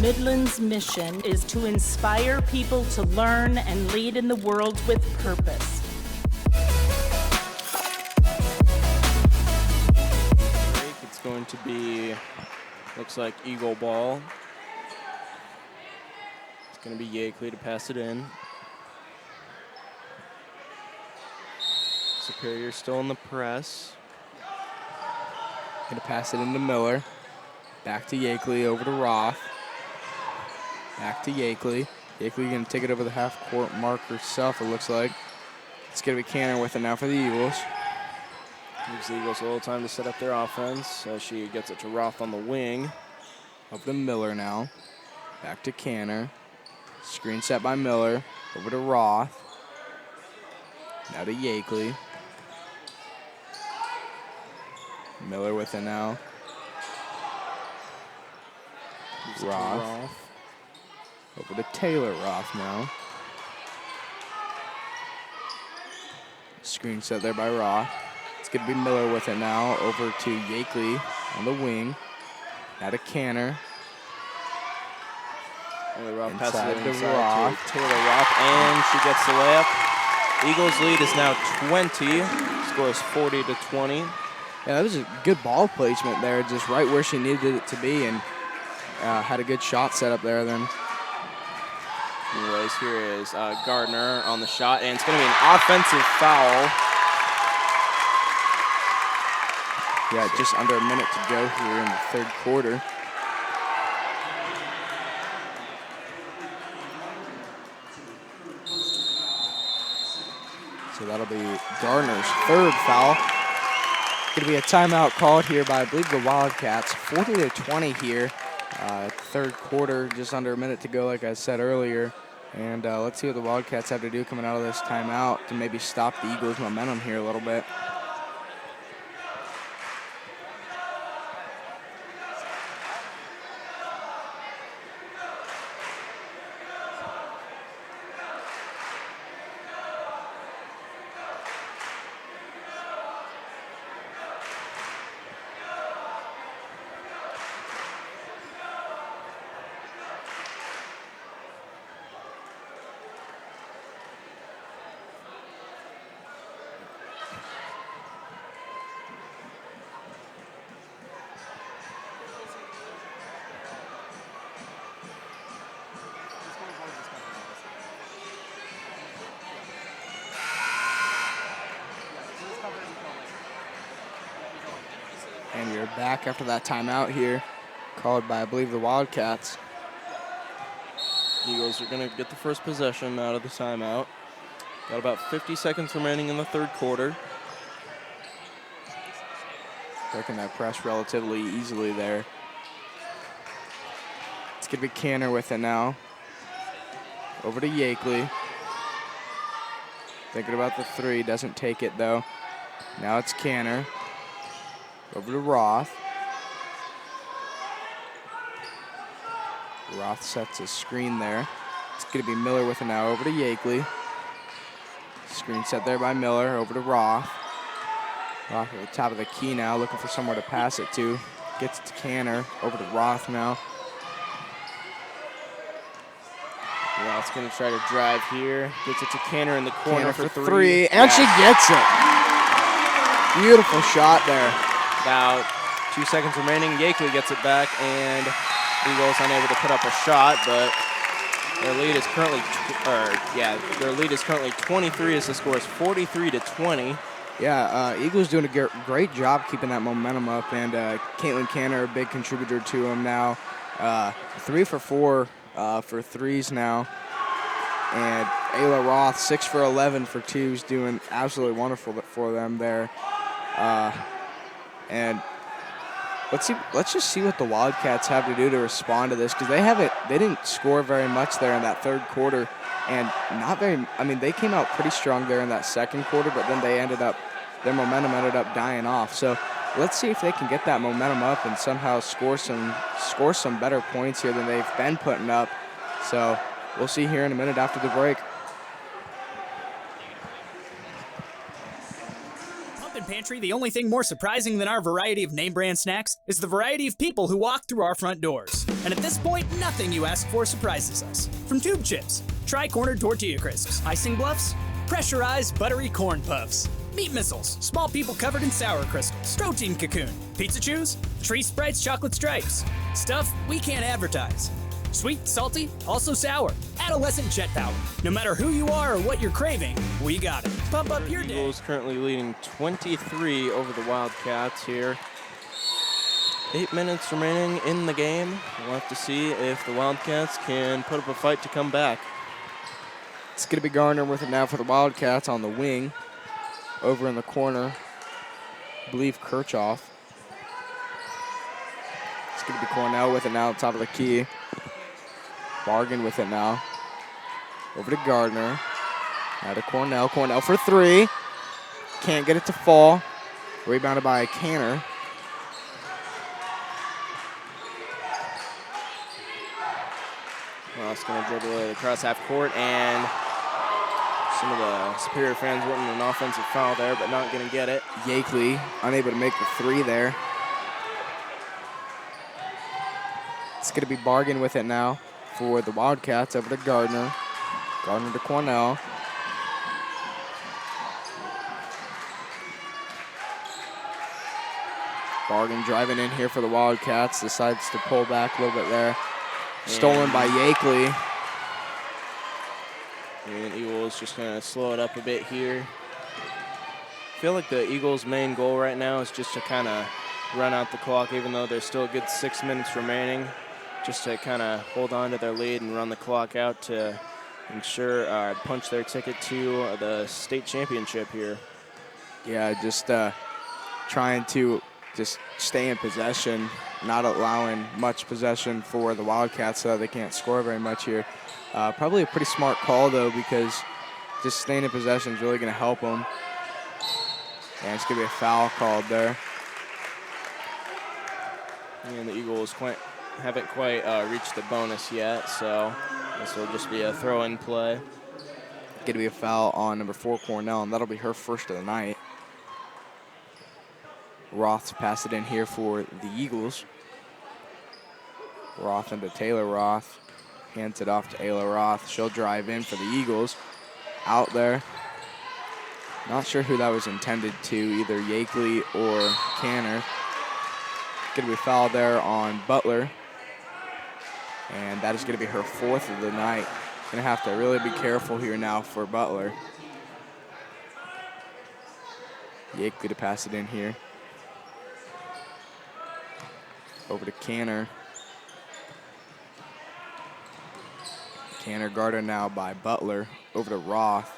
Midland's mission is to inspire people to learn and lead in the world with purpose. It's going to be, looks like Eagle ball. It's going to be Yakeley to pass it in. Superior still in the press. Gonna pass it into Miller. Back to Yakeley, over to Roth. Back to Yakeley. Yakeley gonna take it over the half-court mark herself, it looks like. It's gonna be Canner with it now for the Eagles. Gives the Eagles a little time to set up their offense. So she gets it to Roth on the wing. Over to Miller now. Back to Canner. Screen set by Miller. Over to Roth. Now to Yakeley. Miller with it now. Roth. Over to Taylor Roth now. Screen set there by Roth. It's going to be Miller with it now. Over to Yakeley on the wing. Now to Canner. Roth Inside passes it to inside Roth. to Taylor Roth, and she gets the layup. Eagles lead is now 20. Score is 40-20. Yeah, that was a good ball placement there, just right where she needed it to be, and had a good shot set up there then. Anyways, here is Gardner on the shot, and it's going to be an offensive foul. Yeah, just under a minute to go here in the third quarter. So that'll be Gardner's third foul. Going to be a timeout called here by, I believe, the Wildcats. 40-20 here. Third quarter, just under a minute to go, like I said earlier. And let's see what the Wildcats have to do coming out of this timeout to maybe stop the Eagles' momentum here a little bit. And you're back after that timeout here, called by, I believe, the Wildcats. Eagles are going to get the first possession out of the timeout. Got about 50 seconds remaining in the third quarter. Breaking that press relatively easily there. It's going to be Canner with it now. Over to Yakeley. Thinking about the three, doesn't take it though. Now it's Canner. Over to Roth. Roth sets a screen there. It's going to be Miller with it now. Over to Yakeley. Screen set there by Miller. Over to Roth. Roth at the top of the key now, looking for somewhere to pass it to. Gets it to Canner. Over to Roth now. Roth's going to try to drive here. Gets it to Canner in the corner Canner for three. And she gets it. Beautiful shot there. About 2 seconds remaining. Yakeley gets it back, and Eagles unable to put up a shot, but their lead is currently, their lead is currently 23 as the score is 43-20. Yeah, Eagles doing a great job keeping that momentum up, and Caitlin Canner, a big contributor to them now. 3 for 4 for threes now. And Ayla Roth, 6 for 11 for twos, doing absolutely wonderful for them there. And let's just see what the Wildcats have to do to respond to this, because they didn't score very much there in that third quarter, and they came out pretty strong there in that second quarter, but then their momentum ended up dying off. So let's see if they can get that momentum up and somehow score some better points here than they've been putting up. So we'll see here in a minute after the break. Pantry, the only thing more surprising than our variety of name brand snacks is the variety of people who walk through our front doors. And at this point, nothing you ask for surprises us. From tube chips, tri-cornered tortilla crisps, icing bluffs, pressurized buttery corn puffs, meat missiles, small people covered in sour crystals, protein cocoon, pizza chews, tree sprites, chocolate stripes, stuff we can't advertise. Sweet, salty, also sour, adolescent jet power. No matter who you are or what you're craving, we got it. Pump up your day. Eagles currently leading 23 over the Wildcats here. 8 minutes remaining in the game. We'll have to see if the Wildcats can put up a fight to come back. It's going to be Garner with it now for the Wildcats on the wing. Over in the corner, I believe Kirchhoff. It's going to be Cornell with it now, top of the key. Bargain with it now. Over to Gardner. Now to Cornell. Cornell for three. Can't get it to fall. Rebounded by Canner. Ross going to dribble it across half court, and some of the Superior fans wanting an offensive foul there, but not going to get it. Yakely unable to make the three there. It's going to be Bargain with it now for the Wildcats. Over to Gardner. Gardner to Cornell. Bargain driving in here for the Wildcats. Decides to pull back a little bit there. Stolen by Yakely. And Eagles just going to slow it up a bit here. I feel like the Eagles' main goal right now is just to kind of run out the clock, even though there's still a good 6 minutes remaining, just to kind of hold on to their lead and run the clock out to ensure punch their ticket to the state championship here. Yeah, just trying to just stay in possession, not allowing much possession for the Wildcats so that they can't score very much here. Probably a pretty smart call, though, because just staying in possession is really going to help them. And it's going to be a foul called there. And the Eagles haven't quite reached the bonus yet, so this will just be a throw-in play. Going to be a foul on number 4, Cornell, and that'll be her first of the night. Roth's passed it in here for the Eagles. Roth into Taylor Roth. Hands it off to Ayla Roth. She'll drive in for the Eagles. Out there. Not sure who that was intended to, either Yakely or Canner. Going to be fouled there on Butler. And that is going to be her 4th of the night. Going to have to really be careful here now for Butler. Yakely to pass it in here. Over to Canner. Canner guarded now by Butler. Over to Roth.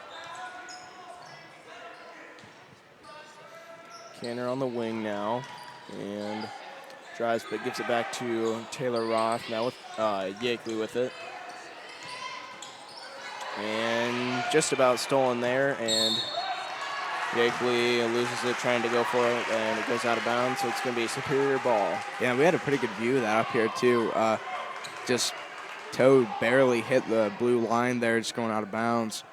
Canner on the wing now, and drives but gives it back to Taylor Roth, now with Yakely with it. And just about stolen there, and Yakely loses it trying to go for it, and it goes out of bounds, so it's going to be a Superior ball. Yeah, we had a pretty good view of that up here, too. Just toe barely hit the blue line there, just going out of bounds.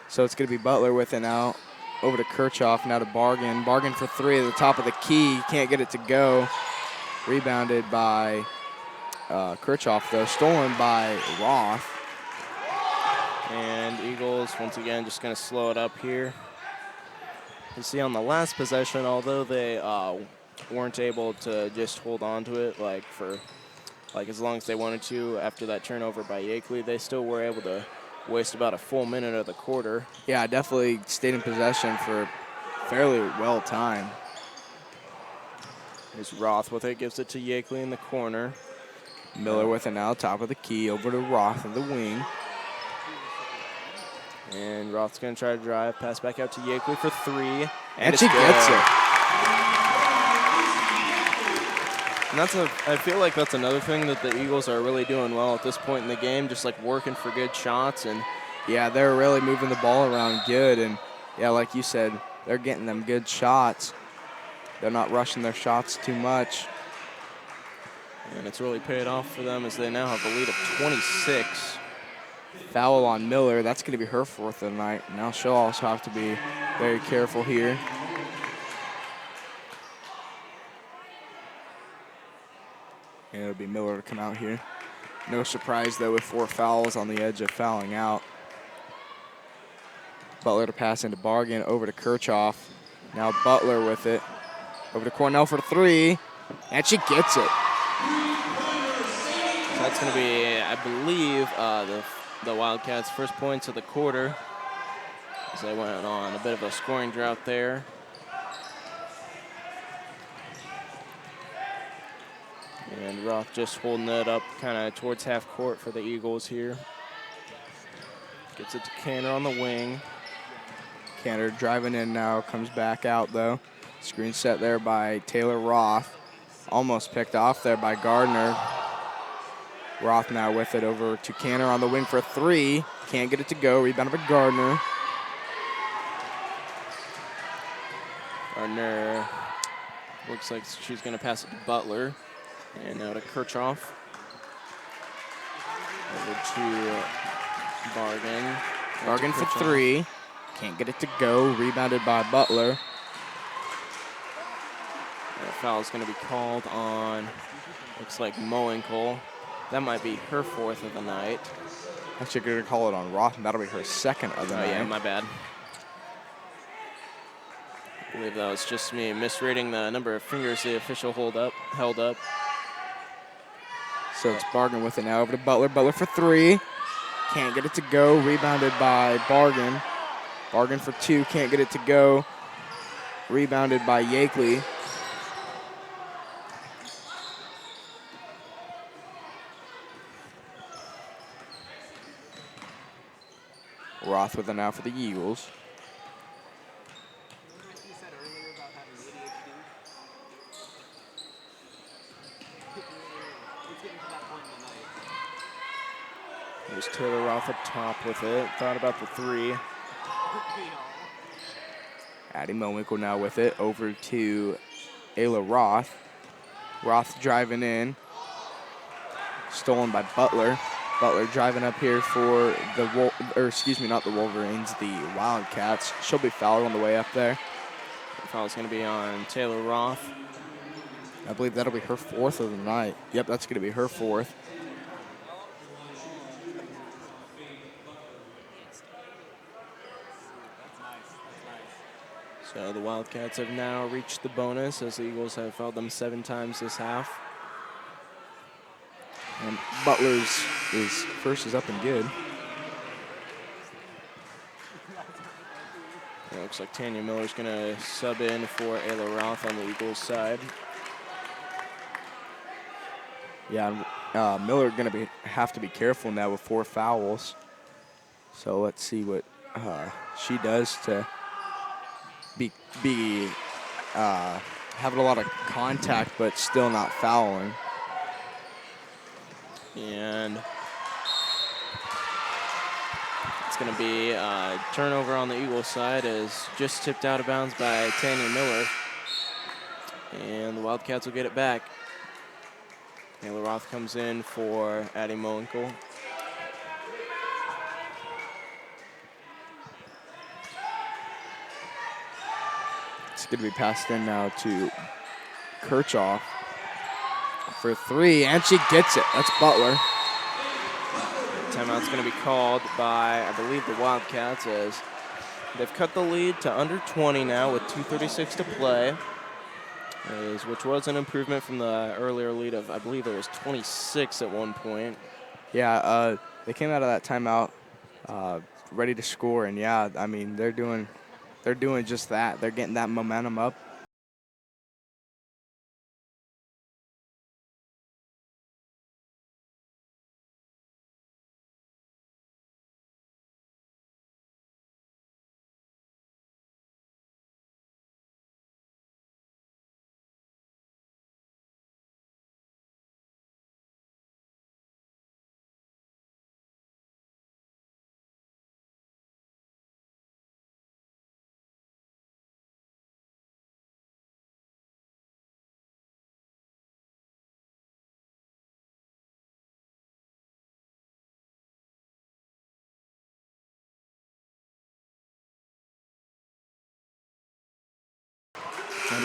So it's going to be Butler with it now. Over to Kirchhoff, now to Bargain. Bargain for three at the top of the key. Can't get it to go. Rebounded by Kirchhoff, though. Stolen by Roth. And Eagles, once again, just going to slow it up here. You see on the last possession, although they weren't able to just hold on to it for as long as they wanted to after that turnover by Yakely, they still were able to waste about a full minute of the quarter. Yeah, definitely stayed in possession for fairly well time. Here's Roth with it, gives it to Yakely in the corner. Miller with it now, top of the key, over to Roth in the wing. And Roth's going to try to drive, pass back out to Yakely for three. And she gets it. And I feel like that's another thing that the Eagles are really doing well at this point in the game, just working for good shots. And yeah, they're really moving the ball around good. And yeah, like you said, they're getting them good shots. They're not rushing their shots too much. And it's really paid off for them as they now have a lead of 26. Foul on Miller. That's going to be her 4th of the night. Now she'll also have to be very careful here. And it'll it'll be Miller to come out here. No surprise, though, with 4 fouls on the edge of fouling out. Butler to pass into Bargan, over to Kirchhoff. Now Butler with it. Over to Cornell for 3, and she gets it. So that's going to be, I believe, the Wildcats' first points of the quarter, as they went on a bit of a scoring drought there. And Roth just holding it up kind of towards half court for the Eagles here. Gets it to Canner on the wing. Canner driving in now, comes back out, though. Screen set there by Taylor Roth. Almost picked off there by Gardner. Roth now with it over to Canner on the wing for 3. Can't get it to go. Rebound by Gardner. Gardner looks like she's going to pass it to Butler. And now to Kirchhoff. Over to Bargan. Bargan for 3. Can't get it to go. Rebounded by Butler. That foul is going to be called on, looks like Mowinkle. That might be her 4th of the night. Actually, going to call it on Roth, and that'll be her 2nd of the night. Yeah, my bad. I believe that was just me misreading the number of fingers the official held up. So it's Bargan with it now, over to Butler. Butler for 3. Can't get it to go. Rebounded by Bargan. Bargan for 2. Can't get it to go. Rebounded by Yakeley. Roth with it now for the Eagles. There's Taylor Roth up top with it. Thought about the 3. Addie Mowinkle now with it, over to Ayla Roth. Roth driving in. Stolen by Butler. Butler driving up here for the, not the Wolverines, the Wildcats. She'll be fouled on the way up there. The foul is going to be on Taylor Roth. I believe that'll be her 4th of the night. Yep, that's going to be her 4th. So the Wildcats have now reached the bonus, as the Eagles have fouled them 7 times this half. And Butler's first is up and good. It looks like Tanya Miller's going to sub in for Ayla Roth on the Eagles side. Yeah, Miller going to have to be careful now with 4 fouls. So let's see what she does to be having a lot of contact but still not fouling. And it's going to be a turnover on the Eagles side, as just tipped out of bounds by Tanya Miller. And the Wildcats will get it back. Taylor Roth comes in for Addie Mowinkle. It's going to be passed in now to Kirchhoff for 3, and she gets it. That's Butler. Timeout's going to be called by, I believe, the Wildcats, as they've cut the lead to under 20 now with 2:36 to play, which was an improvement from the earlier lead of, I believe it was 26 at one point. Yeah, they came out of that timeout ready to score, and yeah, I mean, they're doing just that. They're getting that momentum up.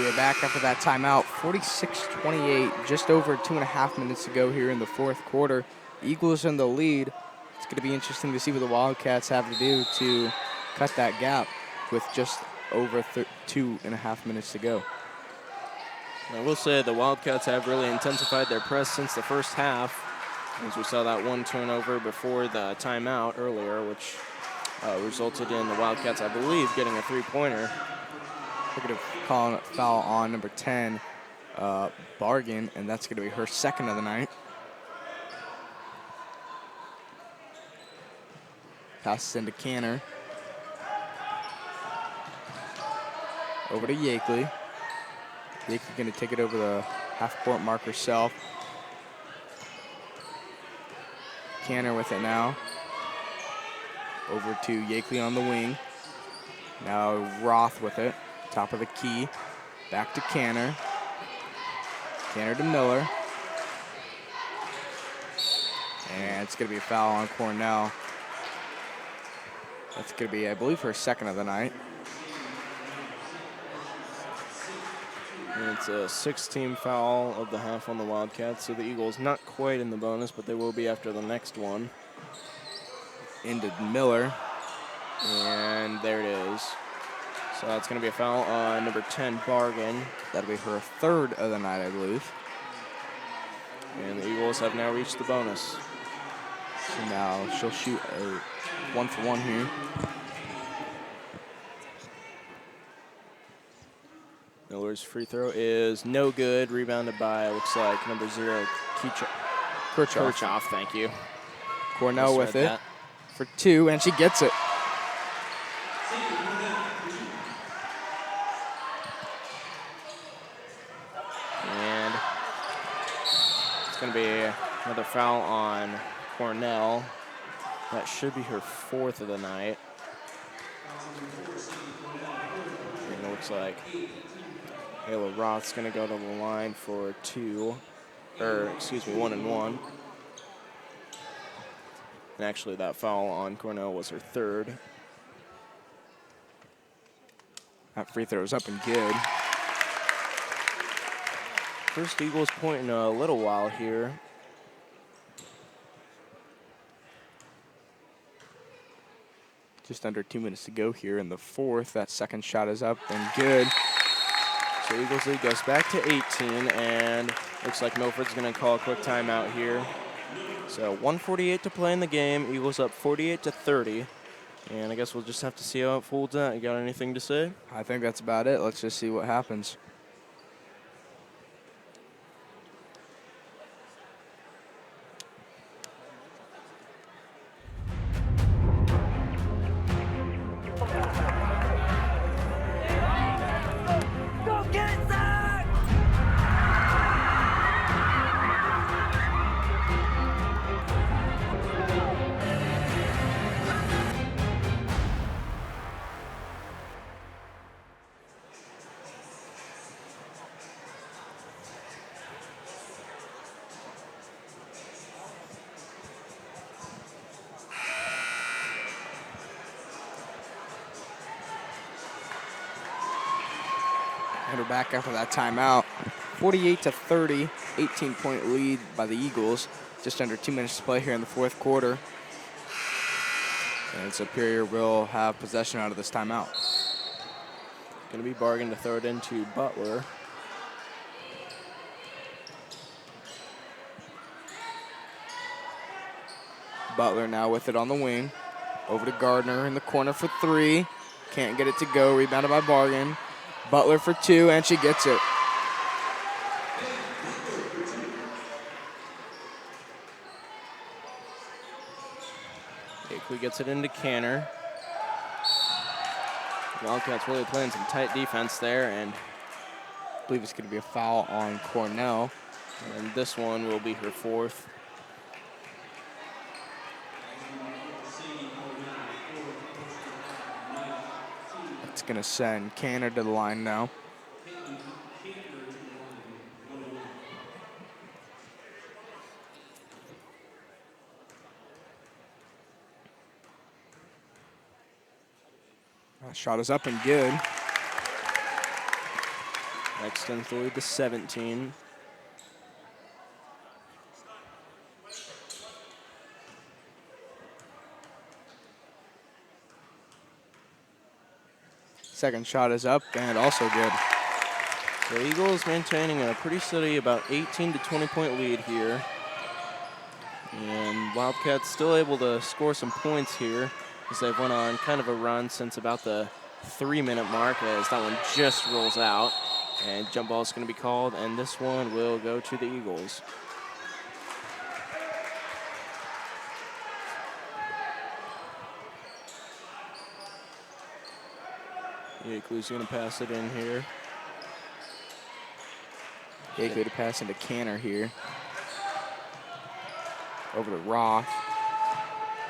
We're back after that timeout. 46-28, just over 2.5 minutes to go here in the fourth quarter. Eagles in the lead. It's going to be interesting to see what the Wildcats have to do to cut that gap with just over 2.5 minutes to go. I will say the Wildcats have really intensified their press since the first half, as we saw that one turnover before the timeout earlier, which resulted in the Wildcats, I believe, getting a three-pointer. They're going to call a foul on number 10, Bargain, and that's going to be her second of the night. Passes into Canner. Over to Yakeley. Yakeley going to take it over the half-court mark herself. Canner with it now. Over to Yakeley on the wing. Now Roth with it. Top of the key. Back to Canner. Canner to Miller. And it's going to be a foul on Cornell. That's going to be, I believe, her second of the night. And it's a 6-team foul of the half on the Wildcats, so the Eagles not quite in the bonus, but they will be after the next one. Into Miller. And there it is. So that's going to be a foul on number 10, Bargain. That'll be her third of the night, I believe. And the Eagles have now reached the bonus. So now she'll shoot a 1-for-1 here. Miller's free throw is no good. Rebounded by, looks like, number 0, Kirchhoff. Thank you. Cornell with it for 2, and she gets it. And it's going to be another foul on Cornell. That should be her fourth of the night. And it looks like Ayla Roth's going to go to the line for 1 and 1. And actually that foul on Cornell was her third. That free throw's up and good. First Eagles point in a little while here. Just under 2 minutes to go here in the fourth. That second shot is up and good. So Eagles lead goes back to 18, and looks like Milford's going to call a quick timeout here. So 1:48 to play in the game. Eagles up 48-30. And I guess we'll just have to see how it folds out. You got anything to say? I think that's about it. Let's just see what happens. And we're back after that timeout. 48-30, 18-point lead by the Eagles. Just under 2 minutes to play here in the fourth quarter. And Superior will have possession out of this timeout. Going to be Bargain to throw it into Butler. Butler now with it on the wing. Over to Gardner in the corner for 3. Can't get it to go. Rebounded by Bargain. Butler for 2, and she gets it. Akeley gets it into Canner. Wildcats really playing some tight defense there, and I believe it's going to be a foul on Cornell. And this one will be her fourth. It's going to send Canner to the line now. That shot is up and good. extends the lead to 17. Second shot is up and also good. The Eagles maintaining a pretty steady about 18 to 20 point lead here. And Wildcats still able to score some points here as they've went on kind of a run since about the 3-minute mark, as that one just rolls out. And jump ball is going to be called, and this one will go to the Eagles. Yakeley's going to pass it in here. Yakeley to pass into Canner here. Over to Roth.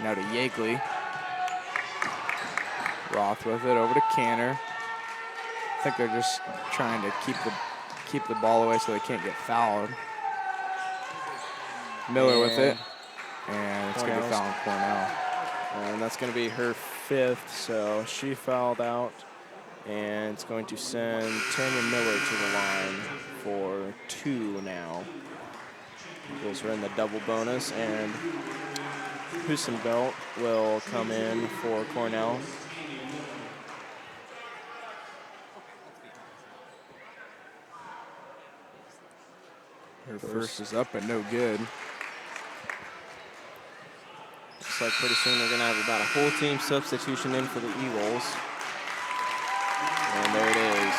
Now to Yakeley. Roth with it over to Canner. I think they're just trying to keep the ball away so they can't get fouled. Miller with it. And it's going to be fouling Cornell. And that's going to be her 5th, so she fouled out. And it's going to send Tanya Miller to the line for 2 now. Eagles are in the double bonus, and Husenbelt will come in for Cornell. Her first is up and no good. Looks like pretty soon they're going to have about a whole team substitution in for the Eagles. And there it is.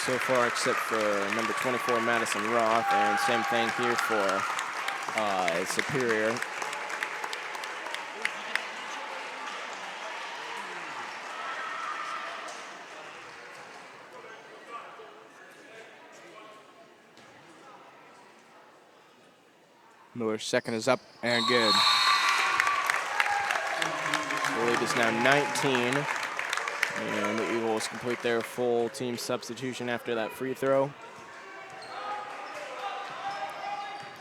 So far, except for number 24, Madison Roth, and same thing here for Superior. Miller's second is up and good. The lead is now 19. And the Eagles complete their full team substitution after that free throw.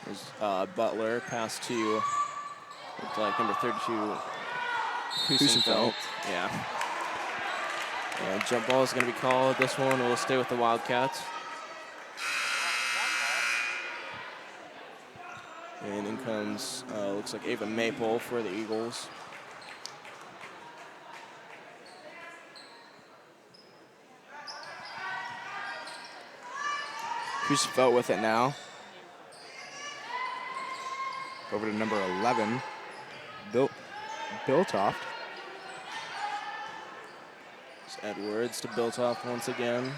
There's Butler, pass to, looks like number 32, Husenfeld. Yeah. And jump ball is going to be called. This one will stay with the Wildcats. And in comes, looks like Ava Maple for the Eagles. Husenfeld with it now. Over to number 11, Biltoft. It's Edwards to Biltoft once again.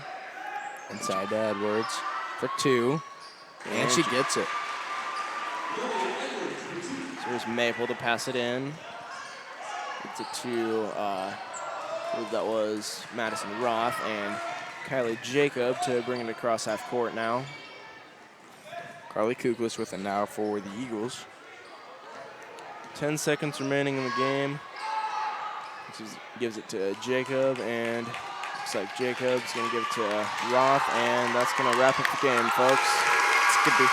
Inside to Edwards for 2. And she gets it. So here's Maple to pass it in. It's it to, I believe that was Madison Roth, and Kylie Jacob to bring it across half court now. Carly Kuklis with it now for the Eagles. 10 seconds remaining in the game. Gives it to Jacob, and looks like Jacob's going to give it to Roth, and that's going to wrap up the game, folks. It's going to be,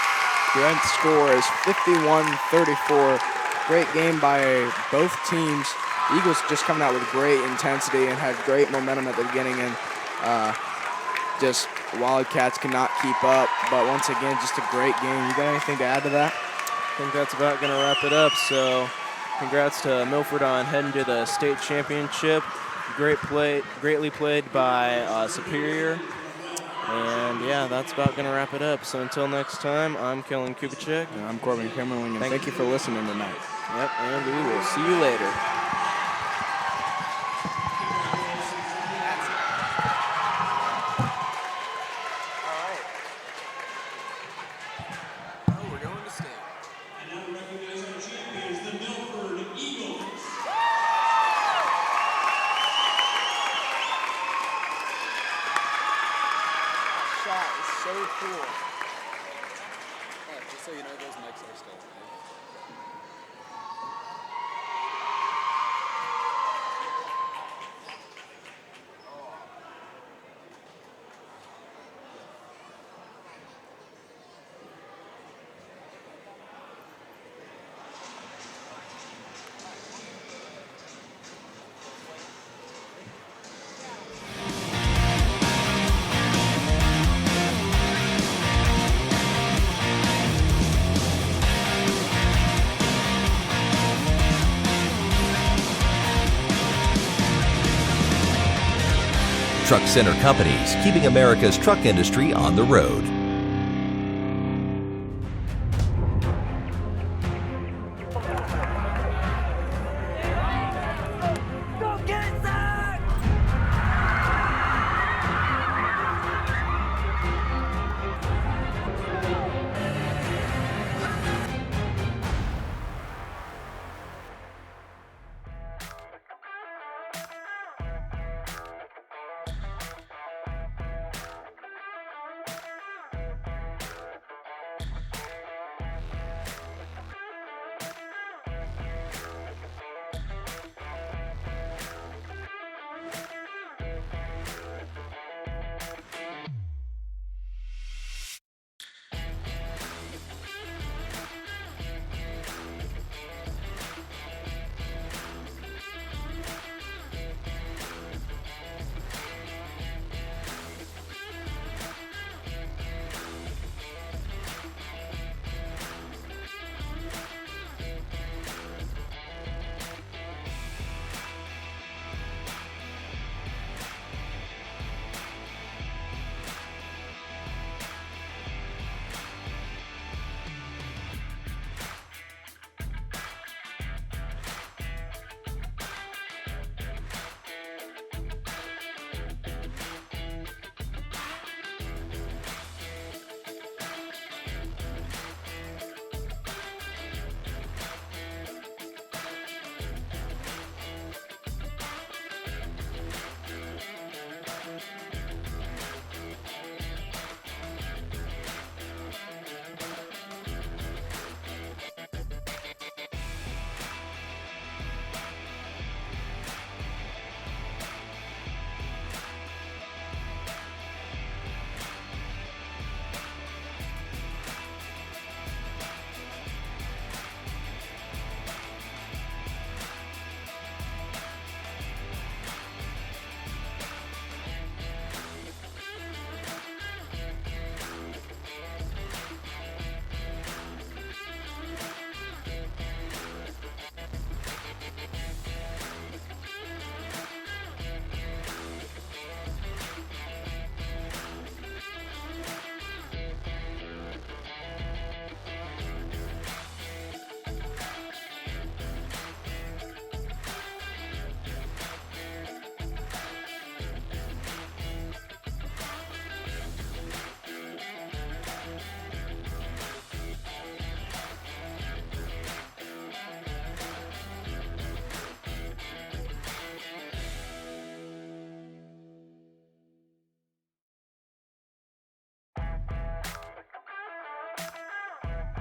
the end score is 51-34. Great game by both teams. The Eagles just coming out with great intensity and had great momentum at the beginning, and just Wildcats cannot keep up. But once again, just a great game. You got anything to add to that? I think that's about going to wrap it up. So congrats to Milford on heading to the state championship. Greatly played by Superior. And yeah, that's about going to wrap it up. So until next time, I'm Kellen Kubicek. And I'm Corbin Kimmerling, and thank you for listening tonight. Yep, and we will see you later. Truck Center Companies, keeping America's truck industry on the road.